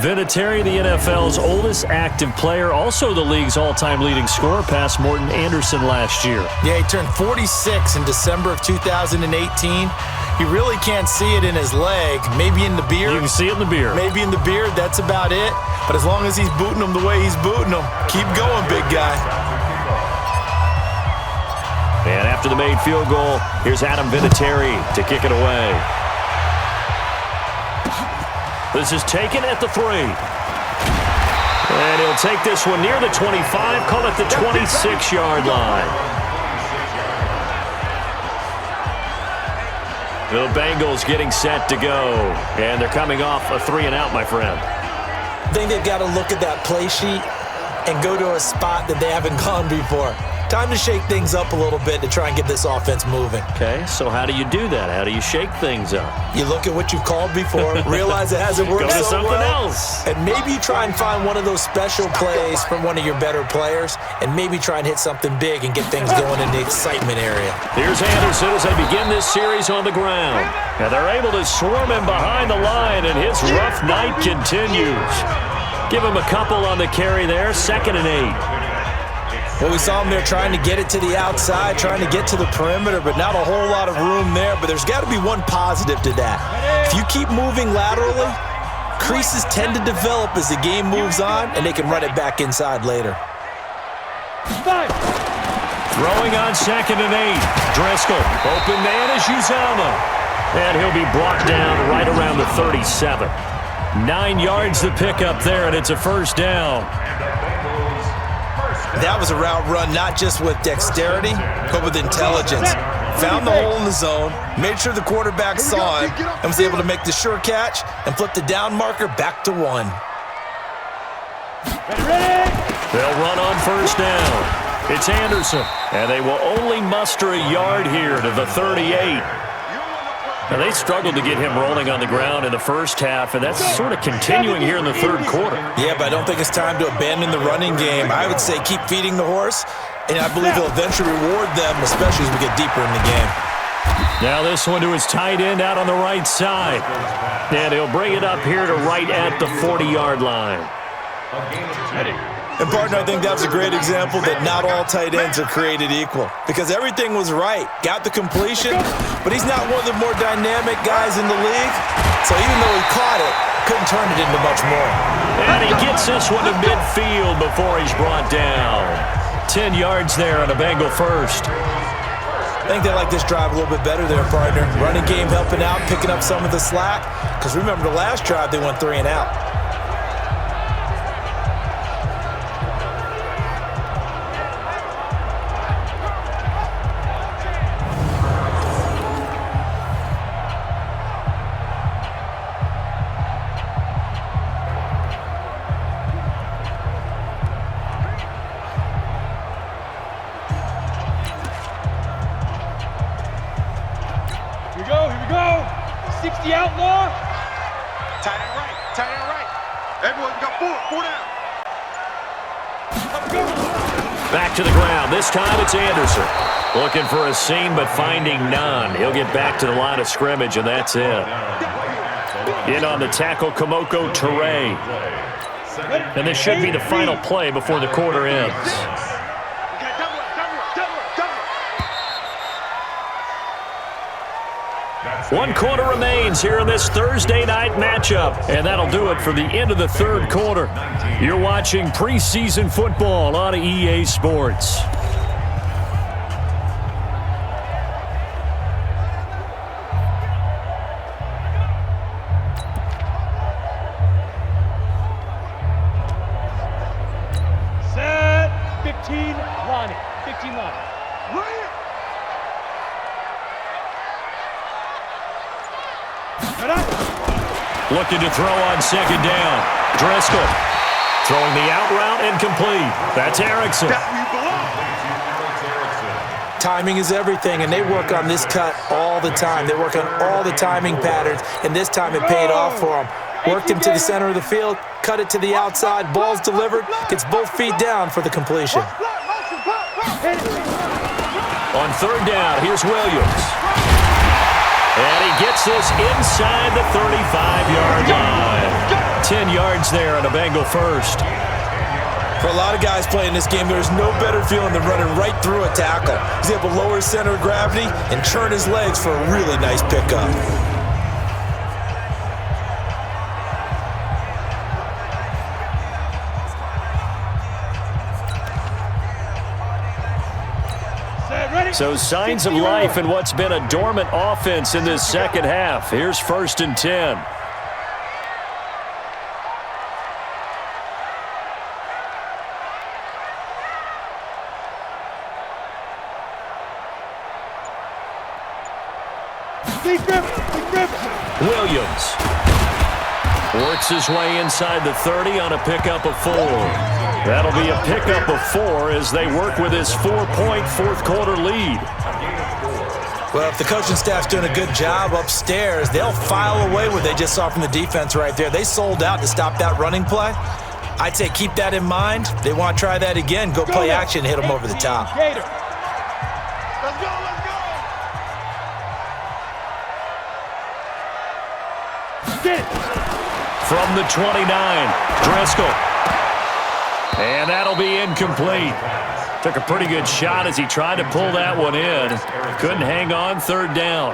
Speaker 2: Vinatieri, the NFL's oldest active player, also the league's all-time leading scorer, past Morton Anderson last year.
Speaker 3: Yeah, he turned 46 in December of 2018. You really can't see it in his leg. Maybe in the beard.
Speaker 2: You can see it in the beard.
Speaker 3: Maybe in the beard. That's about it. But as long as he's booting them the way he's booting them, keep going, big guy.
Speaker 2: And after the made field goal, here's Adam Vinatieri to kick it away. This is taken at the 3. And he'll take this one near the 25, call it the 26-yard line. The Bengals getting set to go. And they're coming off a 3-and-out, my friend.
Speaker 3: I think they've got to look at that play sheet and go to a spot that they haven't gone before. Time to shake things up a little bit to try and get this offense moving.
Speaker 2: Okay, so how do you do that? How do you shake things up?
Speaker 3: You look at what you've called before, realize it hasn't worked
Speaker 2: Go to
Speaker 3: so
Speaker 2: something
Speaker 3: well,
Speaker 2: else.
Speaker 3: and maybe try and find one of those special plays from one of your better players, and maybe try and hit something big and get things going in the excitement area.
Speaker 2: Here's Anderson as they begin this series on the ground. And they're able to swarm him behind the line, and his rough night continues. Give him a couple on the carry there, 2nd and 8.
Speaker 3: Well, we saw him there trying to get it to the outside, trying to get to the perimeter, but not a whole lot of room there. But there's got to be one positive to that. If you keep moving laterally, creases tend to develop as the game moves on, and they can run it back inside later.
Speaker 2: Throwing on 2nd and 8. Driscoll, open man is Uzama. And he'll be brought down right around the 37. 9 yards to pick up there, and it's a first down.
Speaker 3: That was a route run not just with dexterity, but with intelligence. Found the hole in the zone, made sure the quarterback saw him, and was able to make the sure catch and flip the down marker back to 1.
Speaker 2: They'll run on first down. It's Anderson, and they will only muster a yard here to the 38. Now, they struggled to get him rolling on the ground in the first half, and that's sort of continuing here in the third quarter.
Speaker 3: Yeah, but I don't think it's time to abandon the running game. I would say keep feeding the horse, and I believe he'll eventually reward them, especially as we get deeper in the game.
Speaker 2: Now this one to his tight end out on the right side. And he'll bring it up here to right at the 40-yard line.
Speaker 3: And, partner, I think that's a great example that not all tight ends are created equal, because everything was right. Got the completion, but he's not one of the more dynamic guys in the league. So even though he caught it, couldn't turn it into much more.
Speaker 2: And he gets this one to midfield before he's brought down. 10 yards there on a Bengal first.
Speaker 3: I think they like this drive a little bit better there, partner. Running game helping out, picking up some of the slack. Because remember, the last drive, they went 3 and out.
Speaker 4: Outlaw.
Speaker 5: Tight end right. Everyone got 4 down.
Speaker 2: Back to the ground. This time it's Anderson. Looking for a seam, but finding none. He'll get back to the line of scrimmage, and that's it. In on the tackle, Komoko Ture. And this should be the final play before the quarter ends. One quarter remains here in this Thursday night matchup, and that'll do it for the end of the third quarter. You're watching preseason football on EA Sports.
Speaker 4: Set 15 line. 15 line.
Speaker 2: Looking to throw on second down. Driscoll throwing the out route incomplete. That's Erickson.
Speaker 3: Timing is everything, and they work on this cut all the time. They work on all the timing patterns, and this time it paid off for them. Worked him to the center of the field, cut it to the outside, ball's delivered, gets both feet down for the completion.
Speaker 2: On third down, here's Williams. And he gets this inside the 35-yard line. 10 yards there on a Bengal first.
Speaker 3: For a lot of guys playing this game, there's no better feeling than running right through a tackle. He's able to lower his center of gravity and turn his legs for a really nice pickup.
Speaker 2: So signs of life in what's been a dormant offense in this second half. Here's 1st and 10. Williams works his way inside the 30 on a pickup of 4. That'll be a pickup of 4 as they work with his 4-point fourth-quarter lead.
Speaker 3: Well, if the coaching staff's doing a good job upstairs, they'll file away what they just saw from the defense right there. They sold out to stop that running play. I'd say keep that in mind. They want to try that again. Go play action, hit them over the top.
Speaker 5: Let's go.
Speaker 2: From the 29, Driscoll. And that'll be incomplete. Took a pretty good shot as he tried to pull that one in. Couldn't hang on third down.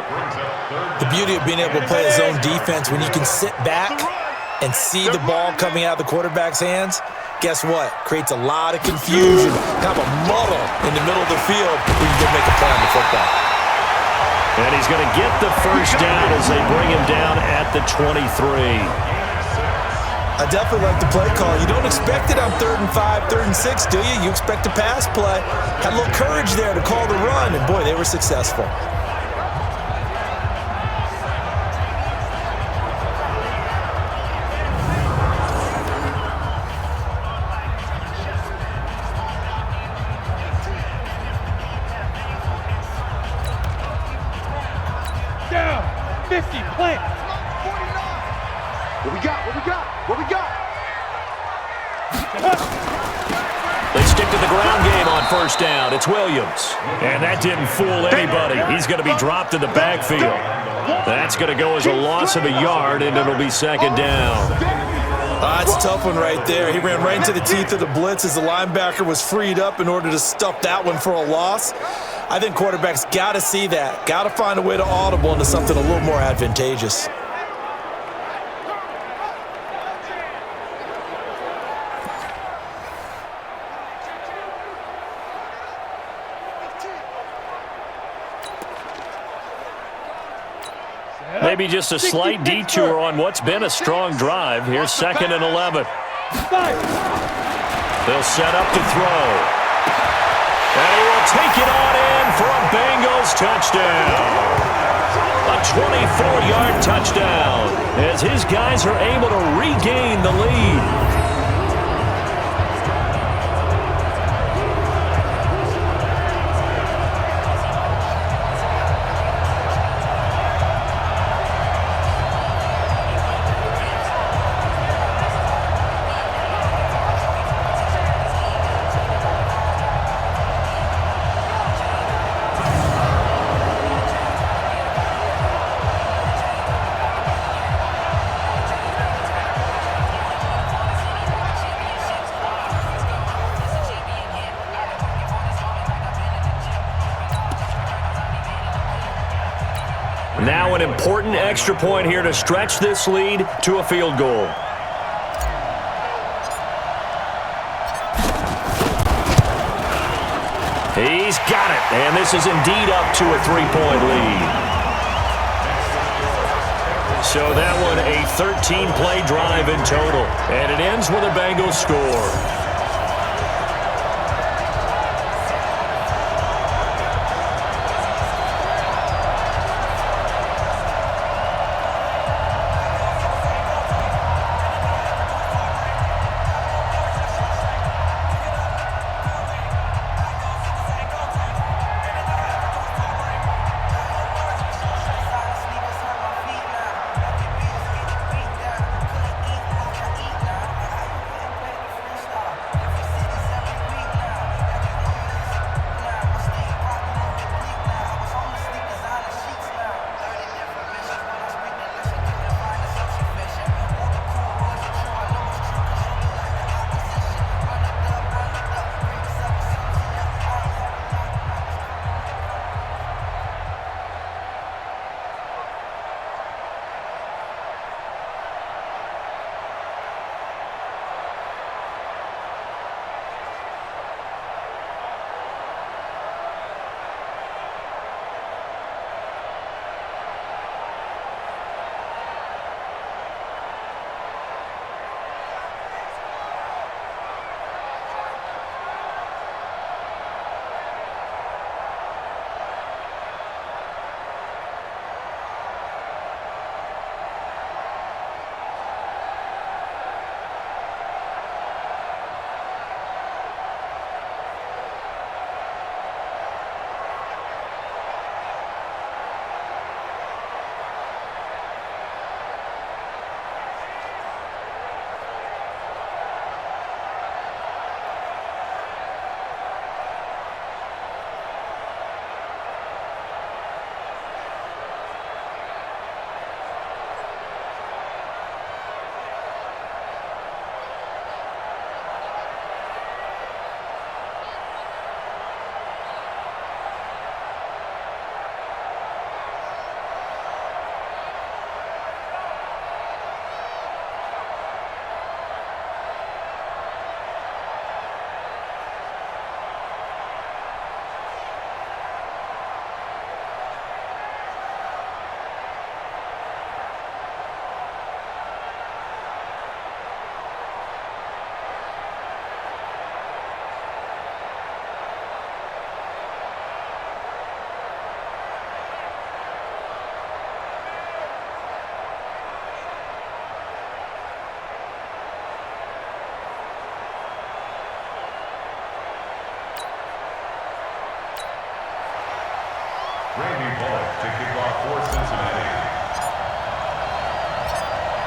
Speaker 3: The beauty of being able to play his own defense, when you can sit back and see the ball coming out of the quarterback's hands, guess what? Creates a lot of confusion, kind of a muddle in the middle of the field where you can make a play on the football.
Speaker 2: And he's going to get the first down as they bring him down at the 23.
Speaker 3: I definitely like the play call. You don't expect it on 3rd and 5, 3rd and 6, do you? You expect a pass play. Had a little courage there to call the run, and boy, they were successful.
Speaker 4: Down. 50. Plant.
Speaker 5: 49. What we got? What we got? What we got?
Speaker 2: They stick to the ground game on first down. It's Williams. And that didn't fool anybody. He's going to be dropped in the backfield. That's going to go as a loss of a yard, and it'll be second down.
Speaker 3: That's a tough one right there. He ran right into the teeth of the blitz as the linebacker was freed up in order to stuff that one for a loss. I think quarterbacks got to see that. Got to find a way to audible into something a little more advantageous.
Speaker 2: Maybe just a slight detour on what's been a strong drive. Here's 2nd and 11. They'll set up to throw. And he will take it on in for a Bengals touchdown. A 24-yard touchdown as his guys are able to regain the lead. Now an important extra point here to stretch this lead to a field goal. He's got it, and this is indeed up to a 3-point lead. So that one a 13-play drive in total, and it ends with a Bengals score.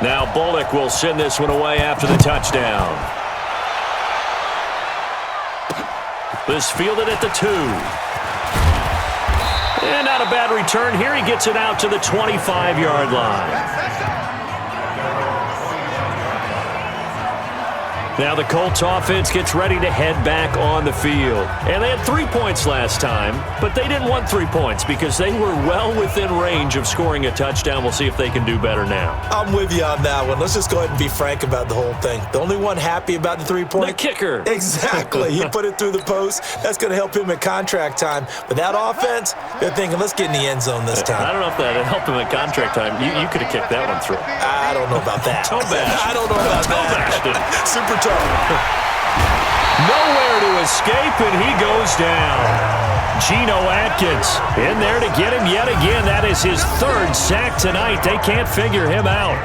Speaker 2: Now Bullock will send this one away after the touchdown. This fielded at the 2. And not a bad return here. He gets it out to the 25-yard line. Now the Colts offense gets ready to head back on the field. And they had 3 points last time, but they didn't want 3 points because they were well within range of scoring a touchdown. We'll see if they can do better now.
Speaker 3: I'm with you on that one. Let's just go ahead and be frank about the whole thing. The only one happy about the 3-point?
Speaker 2: The kicker.
Speaker 3: Exactly. He put it through the post. That's going to help him at contract time. But that offense, they're thinking, let's get in the end zone this time.
Speaker 2: I don't know if that helped him at contract time. You could have kicked that one through.
Speaker 3: I don't know about that.
Speaker 2: Toe bash.
Speaker 3: I don't know about that. Super tough.
Speaker 2: Nowhere to escape, and he goes down. Geno Atkins in there to get him yet again. That is his 3rd sack tonight. They can't figure him out.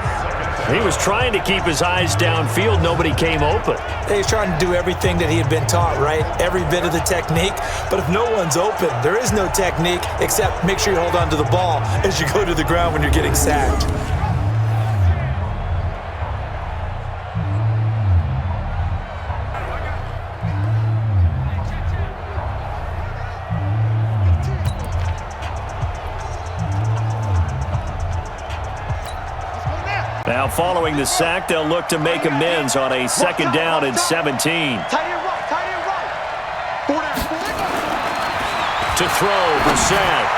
Speaker 2: He was trying to keep his eyes downfield. Nobody came open.
Speaker 3: He's trying to do everything that he had been taught, right? Every bit of the technique. But if no one's open, there is no technique except make sure you hold on to the ball as you go to the ground when you're getting sacked.
Speaker 2: Now, following the sack, they'll look to make amends on a 2nd down and 17.
Speaker 5: Tight end right. 4 down.
Speaker 2: To throw, Brissett.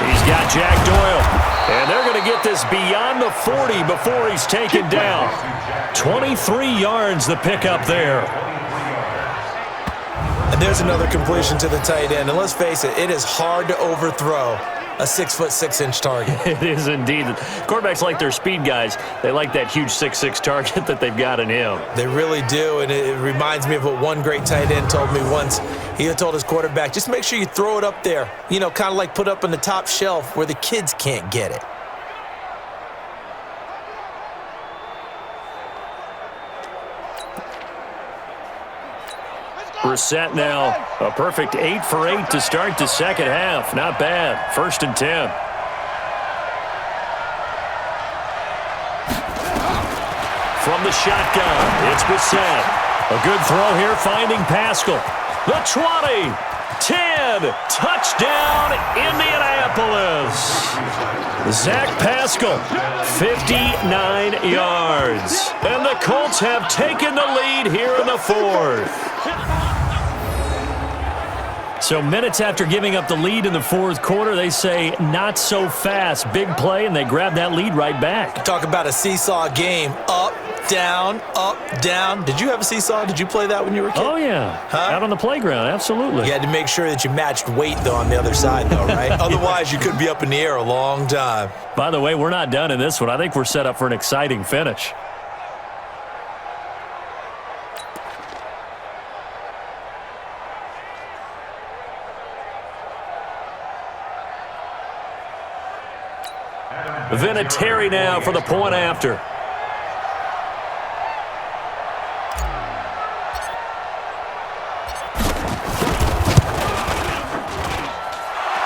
Speaker 2: He's got Jack Doyle. And they're going to get this beyond the 40 before he's taken down. 23 yards the pickup there.
Speaker 3: And there's another completion to the tight end. And let's face it, it is hard to overthrow a 6'6" target.
Speaker 2: It is indeed. Quarterbacks like their speed guys. They like that huge 6'6" target that they've got in him.
Speaker 3: They really do, and it reminds me of what one great tight end told me once. He had told his quarterback, just make sure you throw it up there, you know, kind of like put up on the top shelf where the kids can't get it.
Speaker 2: Brissett now a perfect 8 for 8 to start the second half. Not bad. 1st and 10. From the shotgun, it's Brissett. A good throw here, finding Pascal. The 20, 10, touchdown, Indianapolis. Zach Pascal, 59 yards. And the Colts have taken the lead here in the 4th. So minutes after giving up the lead in the 4th quarter, they say not so fast. Big play, and they grab that lead right back.
Speaker 3: Talk about a seesaw game. Up, down, up, down. Did you have a seesaw? Did you play that when you were a kid?
Speaker 2: Oh, yeah.
Speaker 3: Huh?
Speaker 2: Out on the playground, absolutely.
Speaker 3: You had to make sure that you matched weight, though, on the other side, though, right? Otherwise, you could be up in the air a long time.
Speaker 2: By the way, we're not done in this one. I think we're set up for an exciting finish. Vinatieri now for the point after.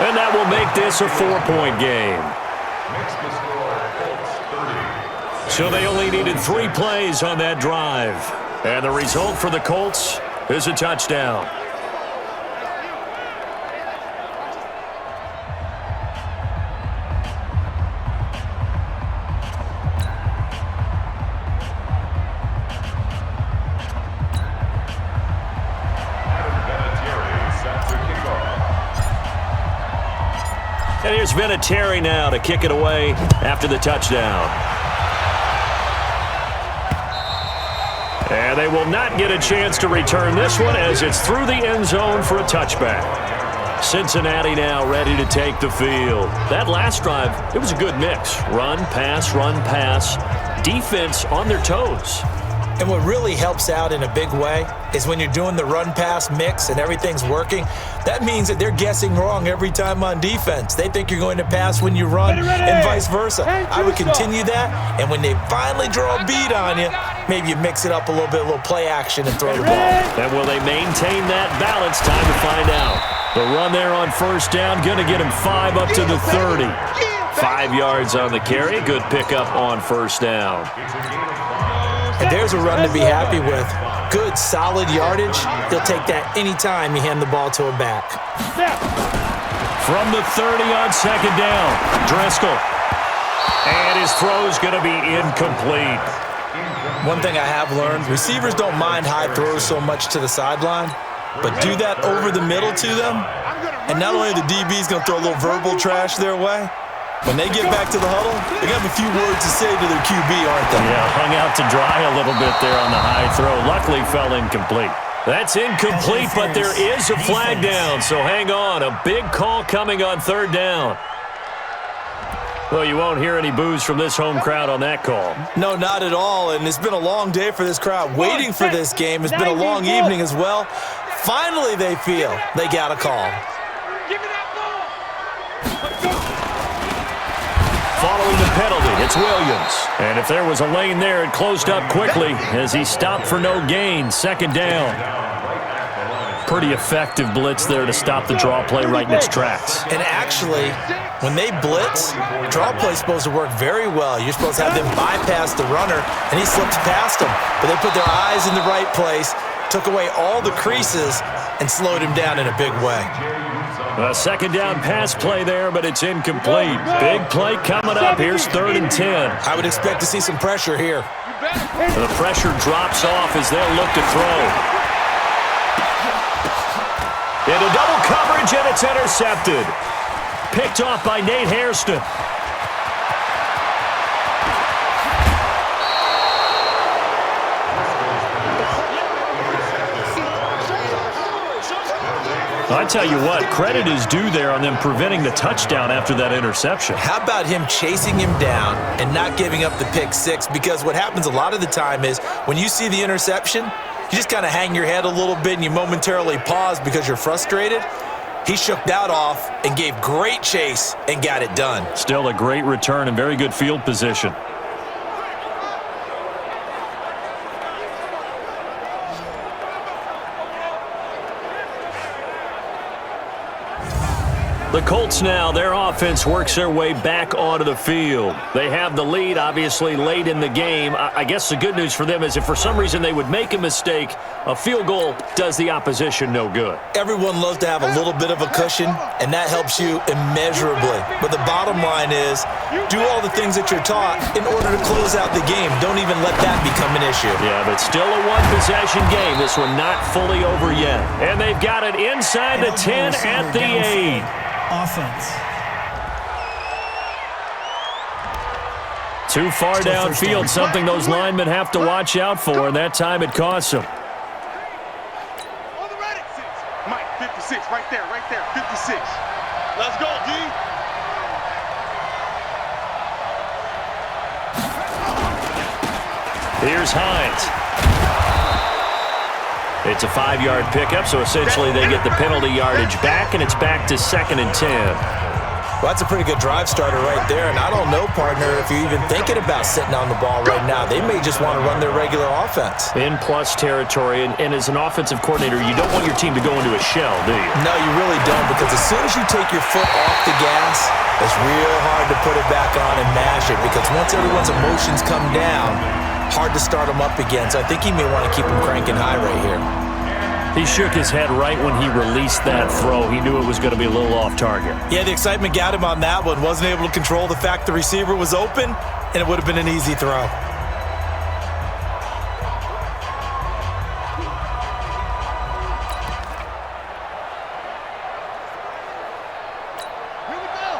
Speaker 2: And that will make this a 4-point game. So they only needed 3 plays on that drive. And the result for the Colts is a touchdown. And here's Vinatieri now to kick it away after the touchdown. And they will not get a chance to return this one as it's through the end zone for a touchback. Cincinnati now ready to take the field. That last drive, it was a good mix. Run, pass, defense on their toes.
Speaker 3: And what really helps out in a big way is when you're doing the run-pass mix and everything's working, that means that they're guessing wrong every time on defense. They think you're going to pass when you run and vice versa. I would continue that, and when they finally draw a beat on you, maybe you mix it up a little bit, a little play action and throw the ball.
Speaker 2: And will they maintain that balance? Time to find out. The run there on first down, going to get him 5 up to the 30. 5 yards on the carry. Good pickup on first down.
Speaker 3: And there's a run to be happy with. Good, solid yardage. He'll take that anytime you hand the ball to a back.
Speaker 2: From the 30 on second down, Driscoll. And his throw's going to be incomplete.
Speaker 3: One thing I have learned, receivers don't mind high throws so much to the sideline, but do that over the middle to them, and not only the DB's going to throw a little verbal trash their way, when they get back to the huddle, they're going to have a few words to say to their QB, aren't they?
Speaker 2: Yeah, hung out to dry a little bit there on the high throw. Luckily fell incomplete. That's incomplete, but there is a flag down, so hang on. A big call coming on third down. Well, you won't hear any boos from this home crowd on that call.
Speaker 3: No, not at all, and it's been a long day for this crowd. Waiting for this game. It's been a long evening as well. Finally, they feel they got a call.
Speaker 4: Give me that ball.
Speaker 2: Following the penalty, it's Williams. And if there was a lane there, it closed up quickly as he stopped for no gain. Second down. Pretty effective blitz there to stop the draw play right in its tracks.
Speaker 3: And actually, when they blitz, draw play's supposed to work very well. You're supposed to have them bypass the runner, and he slips past them. But they put their eyes in the right place, took away all the creases, and slowed him down in a big way.
Speaker 2: A second down pass play there, but it's incomplete. Big play coming up. Here's 3rd and 10.
Speaker 3: I would expect to see some pressure here.
Speaker 2: The pressure drops off as they'll look to throw. Into double coverage, and it's intercepted. Picked off by Nate Hairston. I tell you what, credit is due there on them preventing the touchdown after that interception.
Speaker 3: How about him chasing him down and not giving up the pick six? Because what happens a lot of the time is when you see the interception, you just kind of hang your head a little bit and you momentarily pause because you're frustrated. He shook that off and gave great chase and got it done.
Speaker 2: Still a great return and very good field position. The Colts now, their offense works their way back onto the field. They have the lead, obviously, late in the game. I guess the good news for them is if for some reason they would make a mistake, a field goal does the opposition no good.
Speaker 3: Everyone loves to have a little bit of a cushion, and that helps you immeasurably. But the bottom line is, do all the things that you're taught in order to close out the game. Don't even let that become an issue.
Speaker 2: Yeah, but still a one-possession game. This one not fully over yet. And they've got it inside the 10 at the 8.
Speaker 7: Offense.
Speaker 2: Too far downfield, something those linemen have to watch out for, and that time it costs them.
Speaker 5: Mike, 56, right there, 56. Let's go, D.
Speaker 2: Here's Hines. It's a 5-yard pickup, so essentially they get the penalty yardage back, and it's back to 2nd and 10.
Speaker 3: Well, that's a pretty good drive starter right there, and I don't know, partner, if you're even thinking about sitting on the ball right now. They may just want to run their regular offense.
Speaker 2: In plus territory, and as an offensive coordinator, you don't want your team to go into a shell, do you?
Speaker 3: No, you really don't, because as soon as you take your foot off the gas, it's real hard to put it back on and mash it, because once everyone's emotions come down, hard to start them up again. So I think he may want to keep them cranking high right here.
Speaker 2: He shook his head right when he released that throw. He knew it was going to be a little off target.
Speaker 3: Yeah, the excitement got him on that one. Wasn't able to control the fact the receiver was open, and it would have been an easy throw.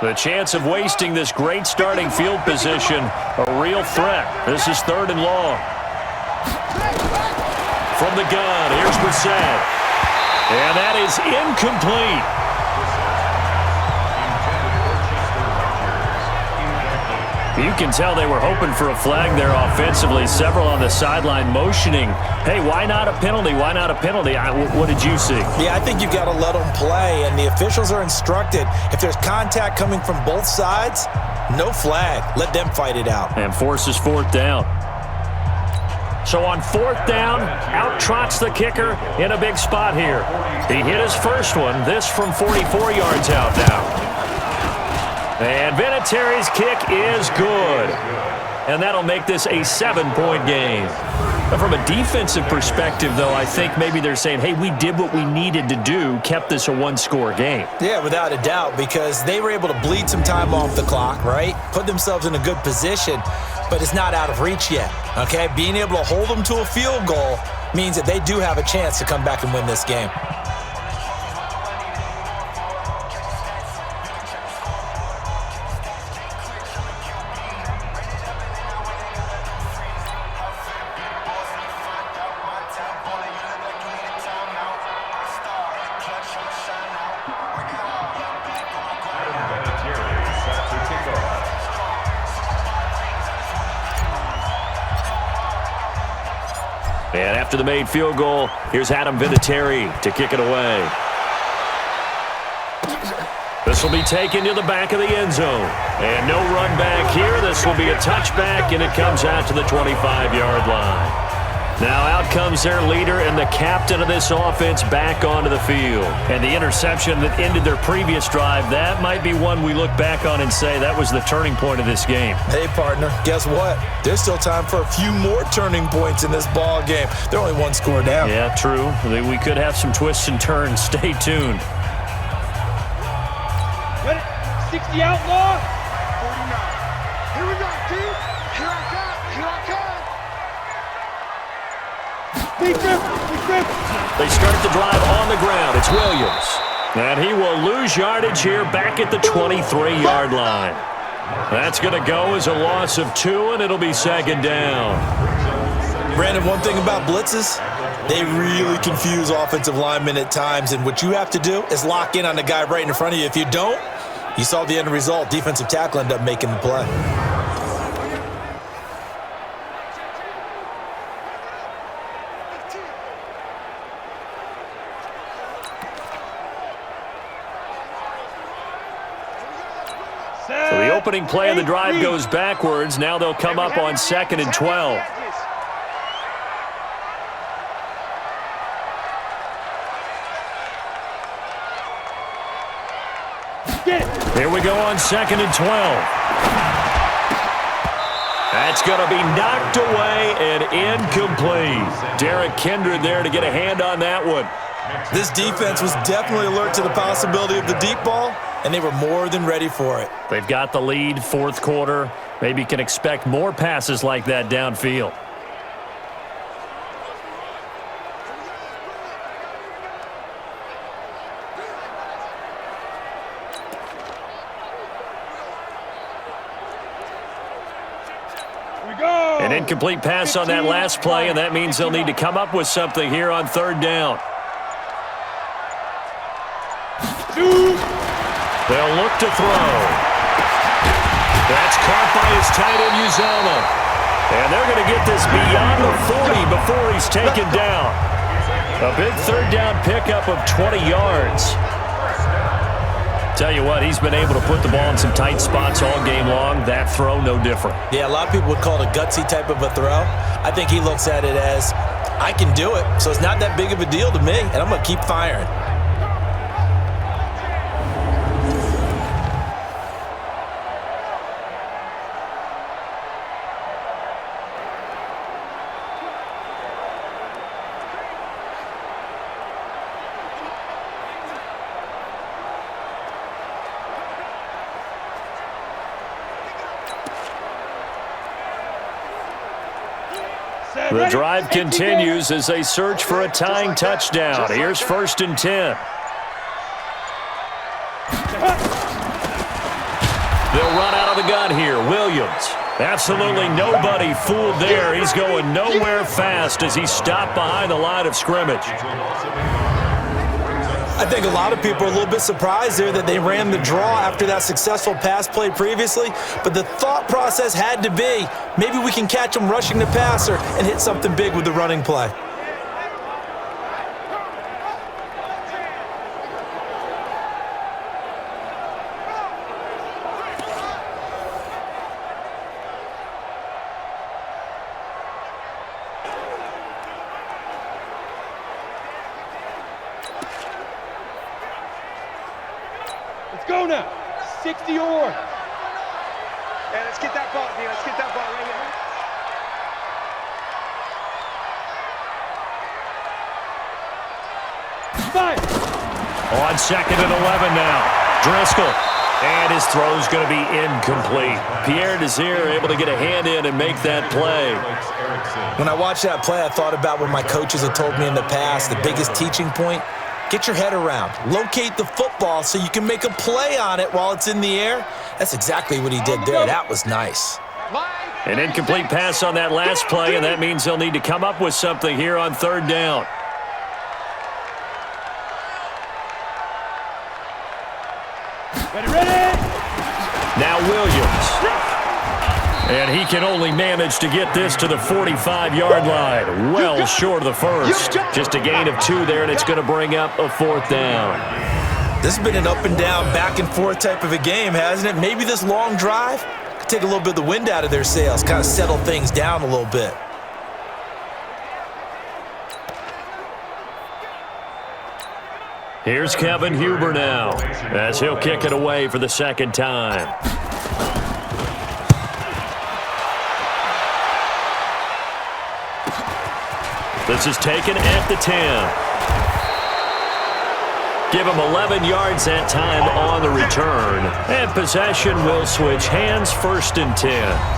Speaker 2: The chance of wasting this great starting field position, a real threat. This is 3rd and long. From the gun, here's Brissett. And that is incomplete. You can tell they were hoping for a flag there offensively. Several on the sideline motioning, hey, why not a penalty? Why not a penalty? What did you see?
Speaker 3: Yeah, I think you've got to let them play, and the officials are instructed. If there's contact coming from both sides, no flag. Let them fight it out.
Speaker 2: And forces 4th down. So on 4th down, out trots the kicker in a big spot here. He hit his first one, this from 44 yards out now. And Vinatieri's kick is good. And that'll make this a 7-point game. But from a defensive perspective, though, I think maybe they're saying, hey, we did what we needed to do, kept this a one-score game.
Speaker 3: Yeah, without a doubt, because they were able to bleed some time off the clock, right? Put themselves in a good position, but it's not out of reach yet, okay? Being able to hold them to a field goal means that they do have a chance to come back and win this game.
Speaker 2: And after the made field goal, here's Adam Vinatieri to kick it away. This will be taken to the back of the end zone. And no run back here. This will be a touchback, and it comes out to the 25-yard line. Now out comes their leader and the captain of this offense back onto the field. And the interception that ended their previous drive, that might be one we look back on and say that was the turning point of this game.
Speaker 3: Hey, partner, guess what? There's still time for a few more turning points in this ball game. They're only one score down.
Speaker 2: Yeah, true. We could have some twists and turns. Stay tuned.
Speaker 4: Ready? 60 outlaw.
Speaker 5: 49. Here we go, team. Here I come. Here I come.
Speaker 2: They start the drive on the ground. It's Williams. And he will lose yardage here back at the 23-yard line. That's going to go as a loss of 2, and it'll be 2nd down.
Speaker 3: Brandon, one thing about blitzes, they really confuse offensive linemen at times, and what you have to do is lock in on the guy right in front of you. If you don't, you saw the end result. Defensive tackle ended up making the play.
Speaker 2: So the opening play of the drive goes backwards. Now they'll come up on 2nd and 12. Here we go on 2nd and 12. That's going to be knocked away and incomplete. Derek Kindred there to get a hand on that one.
Speaker 3: This defense was definitely alert to the possibility of the deep ball, and they were more than ready for it.
Speaker 2: They've got the lead, 4th quarter. Maybe can expect more passes like that downfield. An incomplete pass on that last play, and that means they'll need to come up with something here on 3rd down. They'll look to throw. That's caught by his tight end, Uzama. And they're going to get this beyond the 40 before he's taken down. A big 3rd down pickup of 20 yards. Tell you what, he's been able to put the ball in some tight spots all game long. That throw, no different.
Speaker 3: Yeah, a lot of people would call it a gutsy type of a throw. I think he looks at it as, I can do it, so it's not that big of a deal to me, and I'm going to keep firing.
Speaker 2: The drive continues as they search for a tying touchdown. Here's 1st and 10. They'll run out of the gun here. Williams. Absolutely nobody fooled there. He's going nowhere fast as he's stopped behind the line of scrimmage.
Speaker 3: I think a lot of people are a little bit surprised there that they ran the draw after that successful pass play previously, but the thought process had to be, maybe we can catch them rushing the passer and hit something big with the running play.
Speaker 4: Let's go now. 60 or.
Speaker 5: Hey, let's get that ball, D. Let's get that ball right here.
Speaker 4: Five.
Speaker 2: On 2nd and 11 now. Driscoll. And his throw's going to be incomplete. Pierre Desir able to get a hand in and make that play.
Speaker 3: When I watched that play, I thought about what my coaches have told me in the past. The biggest teaching point, get your head around. Locate the football so you can make a play on it while it's in the air. That's exactly what he did there. That was nice.
Speaker 2: An incomplete pass on that last play, and that means they'll need to come up with something here on 3rd down.
Speaker 4: Ready.
Speaker 2: Now Williams. And he can only manage to get this to the 45-yard line. Well short of the first. Just a gain of 2 there, and it's going to bring up a 4th down.
Speaker 3: This has been an up and down, back and forth type of a game, hasn't it? Maybe this long drive could take a little bit of the wind out of their sails, kind of settle things down a little bit.
Speaker 2: Here's Kevin Huber now, as he'll kick it away for the 2nd time. This is taken at the 10. Give him 11 yards that time on the return. And possession will switch hands, 1st and 10.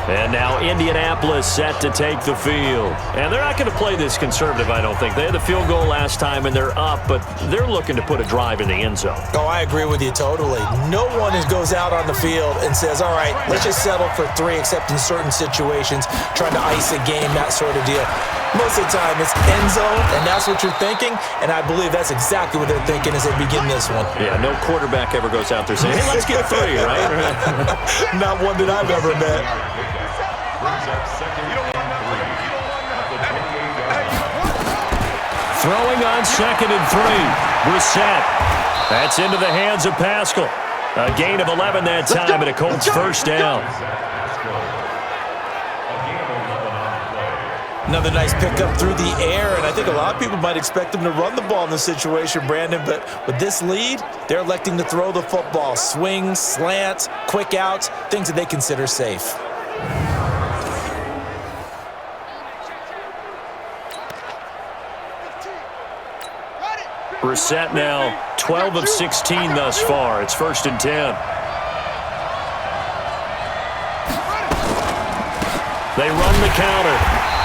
Speaker 2: And now Indianapolis set to take the field. And they're not going to play this conservative, I don't think. They had the field goal last time, and they're up, but they're looking to put a drive in the end zone.
Speaker 3: Oh, I agree with you totally. No one goes out on the field and says, all right, let's just settle for 3, except in certain situations, trying to ice a game, that sort of deal. Most of the time, it's end zone, and that's what you're thinking, and I believe that's exactly what they're thinking as they begin this one.
Speaker 2: Yeah, no quarterback ever goes out there saying, hey, let's get 3, right?
Speaker 3: Not one that I've ever met.
Speaker 2: Throwing on 2nd and 3. Brissett. That's into the hands of Pascal. A gain of 11 that time, and a Colts 1st down.
Speaker 3: Another nice pickup through the air, and I think a lot of people might expect them to run the ball in this situation, Brandon, but with this lead, they're electing to throw the football. Swings, slants, quick outs, things that they consider safe.
Speaker 2: Brissett now 12 of 16 thus far. It's 1st and 10. They run the counter.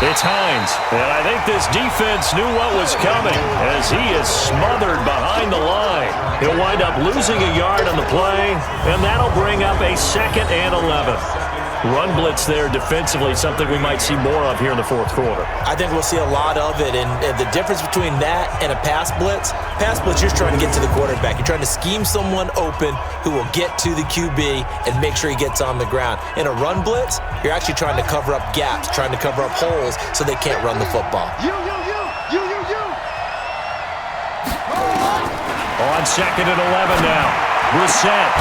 Speaker 2: It's Hines. And I think this defense knew what was coming as he is smothered behind the line. He'll wind up losing a yard on the play, and that'll bring up a 2nd and 11. Run blitz there defensively, something we might see more of here in the 4th quarter.
Speaker 3: I think we'll see a lot of it, and the difference between that and a pass blitz, you're trying to get to the quarterback. You're trying to scheme someone open who will get to the QB and make sure he gets on the ground. In a run blitz, you're actually trying to cover up gaps, trying to cover up holes so they can't run the football.
Speaker 5: You.
Speaker 2: On 2nd and 11 now, Brissett.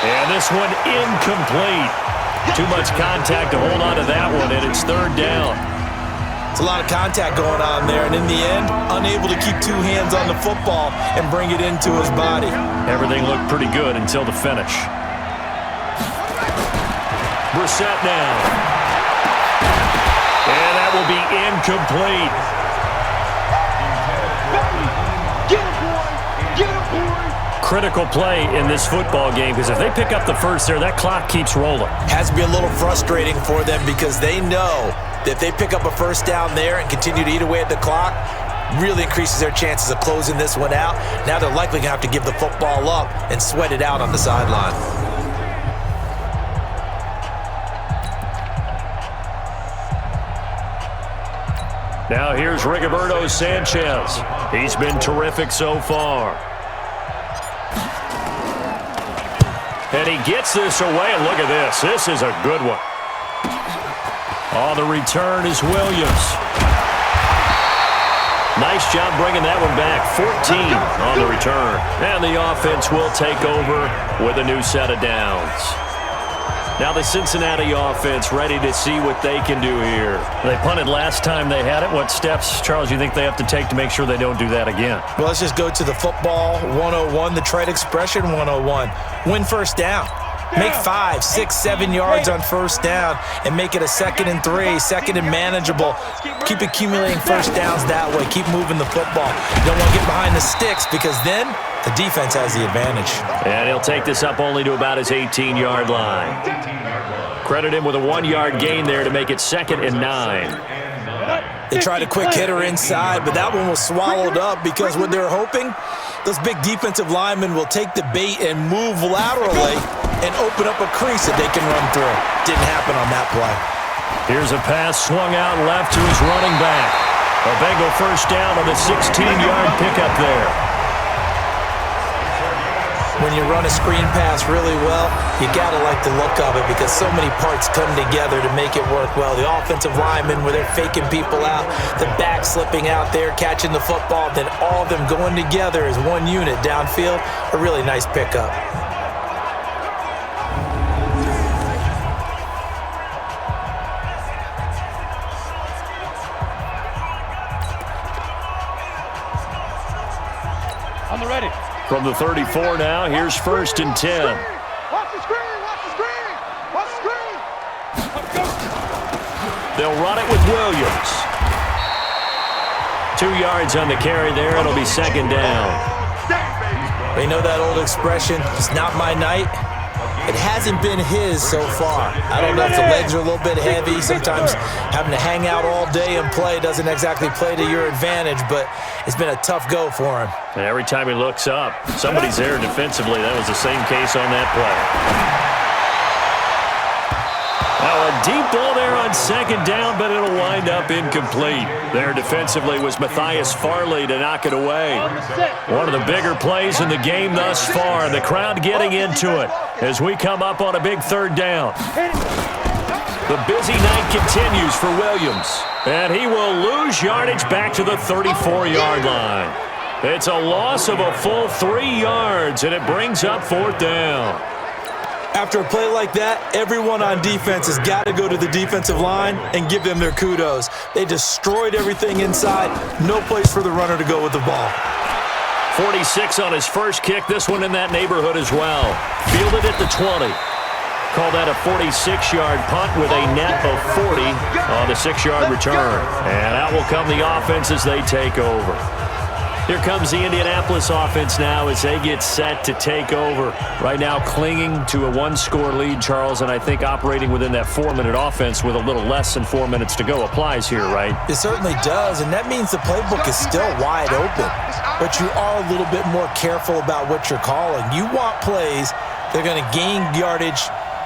Speaker 2: And this one incomplete. Too much contact to hold on to that one, and it's 3rd down.
Speaker 3: It's a lot of contact going on there, and in the end, unable to keep 2 hands on the football and bring it into his body.
Speaker 2: Everything looked pretty good until the finish. Brissett now. And that will be incomplete.
Speaker 5: Get him, boy! Get him, boy!
Speaker 2: Critical play in this football game, because if they pick up the first there, that clock keeps rolling.
Speaker 3: Has to be a little frustrating for them because they know that if they pick up a 1st down there and continue to eat away at the clock, really increases their chances of closing this one out. Now they're likely going to have to give the football up and sweat it out on the sideline.
Speaker 2: Now here's Rigoberto Sanchez. He's been terrific so far. And he gets this away, and look at this. This is a good one. On the return is Williams. Nice job bringing that one back. 14 on the return. And the offense will take over with a new set of downs. Now the Cincinnati offense ready to see what they can do here. They punted last time they had it. What steps, Charles, you think they have to take to make sure they don't do that again?
Speaker 3: Well, let's just go to the football 101, the trade expression 101. Win first down. Make 5, 6, 7 yards on first down and make it a 2nd and 3, 2nd and manageable. Keep accumulating first downs that way. Keep moving the football. You don't want to get behind the sticks because then the defense has the advantage.
Speaker 2: And he'll take this up only to about his 18-yard line. Credit him with a 1-yard gain there to make it 2nd and 9.
Speaker 3: They tried a quick hitter inside, but that one was swallowed up because what they're hoping, those big defensive linemen will take the bait and move laterally and open up a crease that they can run through. Didn't happen on that play.
Speaker 2: Here's a pass swung out left to his running back. A Bengal first down on the 16-yard pickup there.
Speaker 3: When you run a screen pass really well, you got to like the look of it because so many parts come together to make it work well. The offensive linemen, where they're faking people out, the back slipping out there, catching the football, then all of them going together as one unit downfield. A really nice pickup.
Speaker 4: On the ready.
Speaker 2: From the 34 now, here's 1st and 10.
Speaker 5: Watch the screen! Watch the screen! Watch the screen!
Speaker 4: Let's go.
Speaker 2: They'll run it with Williams. 2 yards on the carry there. It'll be 2nd down.
Speaker 3: You know that old expression, it's not my night? It hasn't been his so far. I don't know if the legs are a little bit heavy. Sometimes having to hang out all day and play doesn't exactly play to your advantage, but it's been a tough go for him.
Speaker 2: And every time he looks up, somebody's there defensively. That was the same case on that play. Now a deep ball there on 2nd down, but it'll wind up incomplete. There defensively was Matthias Farley to knock it away. One of the bigger plays in the game thus far. The crowd getting into it as we come up on a big 3rd down. The busy night continues for Williams, and he will lose yardage back to the 34-yard line. It's a loss of a full 3 yards, and it brings up 4th down.
Speaker 3: After a play like that, everyone on defense has got to go to the defensive line and give them their kudos. They destroyed everything inside. No place for the runner to go with the ball.
Speaker 2: 46 on his first kick. This one in that neighborhood as well. Fielded at the 20. Call that a 46-yard punt with a net of 40 on the 6-yard return. And out will come the offense as they take over. Here comes the Indianapolis offense now as they get set to take over. Right now clinging to a 1-score lead, Charles, and I think operating within that 4-minute offense with a little less than 4 minutes to go applies here, right?
Speaker 3: It certainly does, and that means the playbook is still wide open. But you are a little bit more careful about what you're calling. You want plays that are going to gain yardage,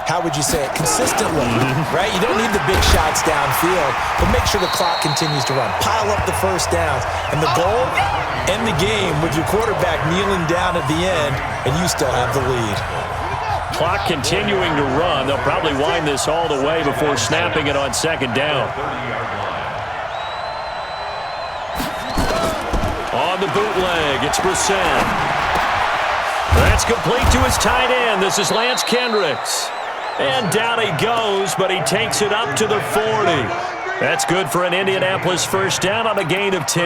Speaker 3: how would you say it, consistently, right? You don't need the big shots downfield, but make sure the clock continues to run. Pile up the first downs. And the goal, end the game with your quarterback kneeling down at the end, and you still have the lead.
Speaker 2: Clock continuing to run. They'll probably wind this all the way before snapping it on 2nd down. On the bootleg, it's Preseason. That's complete to his tight end. This is Lance Kendricks. And down he goes, but he takes it up to the 40. That's good for an Indianapolis first down on a gain of 10.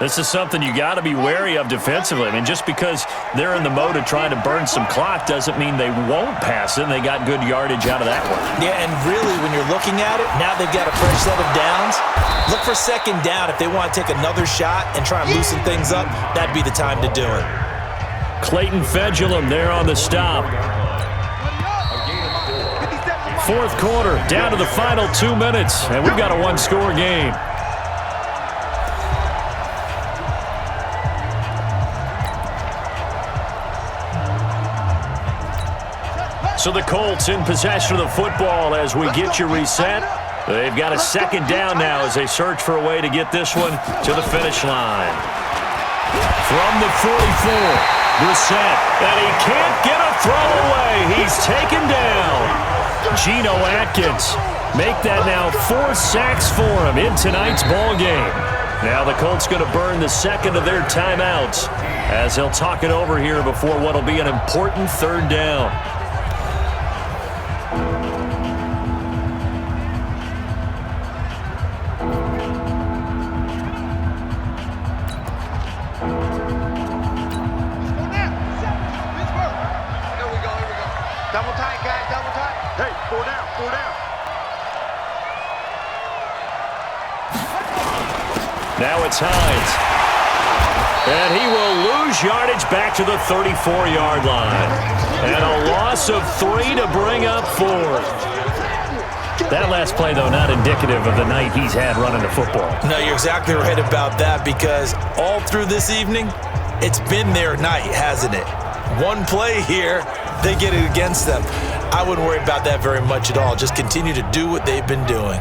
Speaker 2: This is something you got to be wary of defensively. I mean, just because they're in the mode of trying to burn some clock doesn't mean they won't pass it, and they got good yardage out of that one.
Speaker 3: Yeah, and really, when you're looking at it, now they've got a fresh set of downs. Look for 2nd down. If they want to take another shot and try and loosen things up, that'd be the time to do it.
Speaker 2: Clayton Fedulum there on the stop. 4th quarter, down to the final 2 minutes, and we've got a 1-score game. So the Colts in possession of the football as we get you reset. They've got a 2nd down now as they search for a way to get this one to the finish line. From the 44, Brissett, and he can't get a throw away. He's taken down. Geno Atkins make that now 4 sacks for him in tonight's ball game. Now the Colts going to burn the 2nd of their timeouts as they'll talk it over here before what will be an important 3rd down.
Speaker 5: Double tight, guys, double tight. Hey, 4 down, 4 down.
Speaker 2: Now it's Hines. And he will lose yardage back to the 34-yard line. And a loss of 3 to bring up 4th. That last play, though, not indicative of the night he's had running the football.
Speaker 3: No, you're exactly right about that, because all through this evening, it's been their night, hasn't it? One play here, they get it against them. I wouldn't worry about that very much at all. Just continue to do what they've been doing.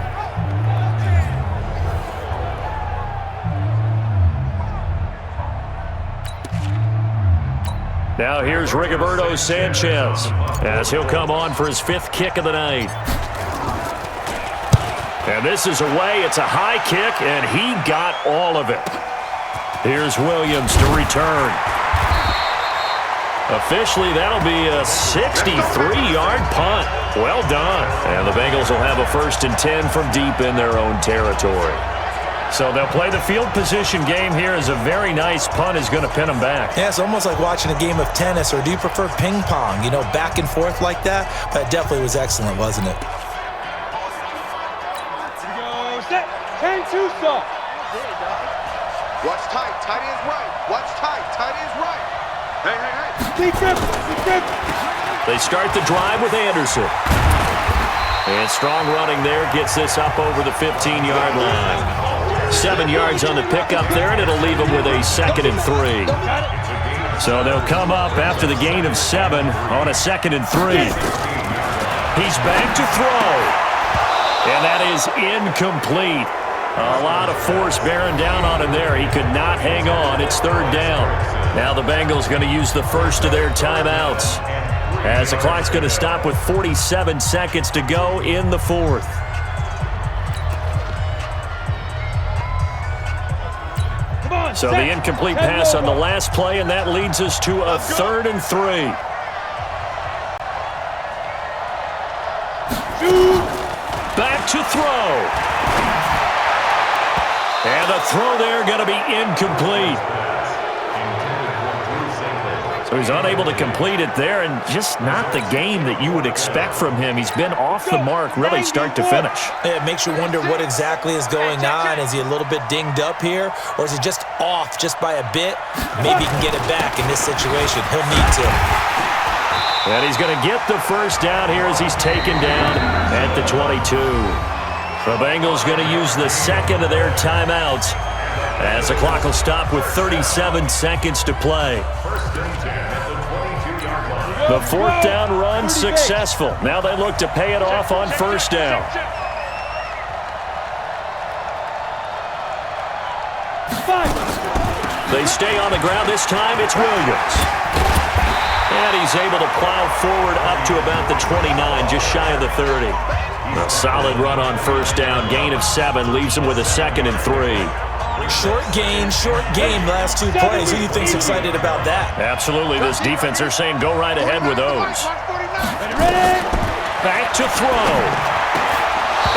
Speaker 2: Now here's Rigoberto Sanchez as he'll come on for his 5th kick of the night. And this is away. It's a high kick, and he got all of it. Here's Williams to return. Officially, that'll be a 63-yard punt. Well done. And the Bengals will have a 1st and 10 from deep in their own territory. So they'll play the field position game here as a very nice punt is going to pin them back.
Speaker 3: Yeah, it's almost like watching a game of tennis, or do you prefer ping pong? You know, back and forth like that? That definitely was excellent, wasn't it?
Speaker 4: Here we go, set, 10-2 stop.
Speaker 5: Watch tight, tight ends right. Watch tight, tight ends right. Hey, hey, hey.
Speaker 4: Deep grip, deep grip.
Speaker 2: They start the drive with Anderson. And strong running there gets this up over the 15-yard line. 7 yards on the pickup there, and it'll leave them with a 2nd and 3. So they'll come up after the gain of 7 on a 2nd and 3. He's back to throw. And that is incomplete. A lot of force bearing down on him there. He could not hang on. It's 3rd down. Now the Bengals going to use the first of their timeouts, as the clock's going to stop with 47 seconds to go in the 4th. So the incomplete pass on the last play, and that leads us to a 3rd and 3. Back to throw. And the throw there going to be incomplete. So he's unable to complete it there, and just not the game that you would expect from him. He's been off the mark really start to finish.
Speaker 3: It makes you wonder what exactly is going on. Is he a little bit dinged up here, or is he just off just by a bit? Maybe he can get it back in this situation. He'll need to.
Speaker 2: And he's going to get the 1st down here as he's taken down at the 22. The Bengals going to use the 2nd of their timeouts, as the clock will stop with 37 seconds to play. The 4th down run successful. Now they look to pay it off on 1st down. They stay on the ground. This time it's Williams. And he's able to plow forward up to about the 29, just shy of the 30. A solid run on 1st down. Gain of 7 leaves him with a 2nd and 3.
Speaker 3: Short game, last 2 plays. Who do you think's excited about that?
Speaker 2: Absolutely. This defense, they're saying go right ahead with those. Back to throw.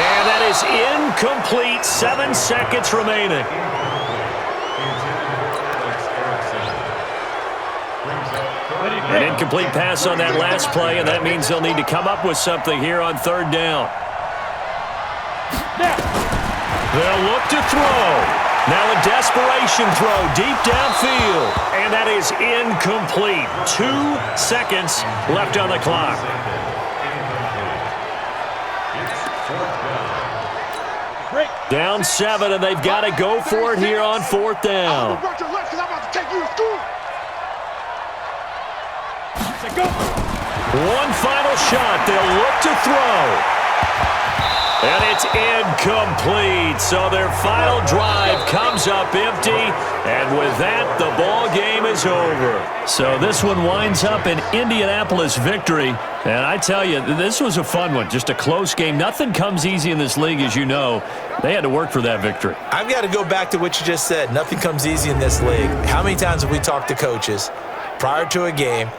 Speaker 2: And that is incomplete. 7 seconds remaining. An incomplete pass on that last play, and that means they'll need to come up with something here on 3rd down. They'll look to throw. Now a desperation throw deep downfield, and that is incomplete. 2 seconds left on the clock. Down 7, and they've got to go for it here on 4th down. One final shot. They'll look to throw. And it's incomplete. So their final drive comes up empty. And with that, the ball game is over. So this one winds up an Indianapolis victory. And I tell you, this was a fun one. Just a close game. Nothing comes easy in this league, as you know. They had to work for that victory.
Speaker 3: I've got to go back to what you just said. Nothing comes easy in this league. How many times have we talked to coaches prior to a game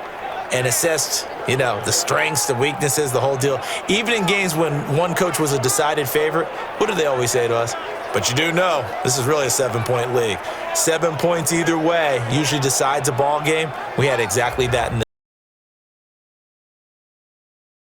Speaker 3: and assessed, you know, the strengths, the weaknesses, the whole deal? Even in games when one coach was a decided favorite, what do they always say to us? But you do know this is really a 7-point league. 7 points either way usually decides a ball game. We had exactly that in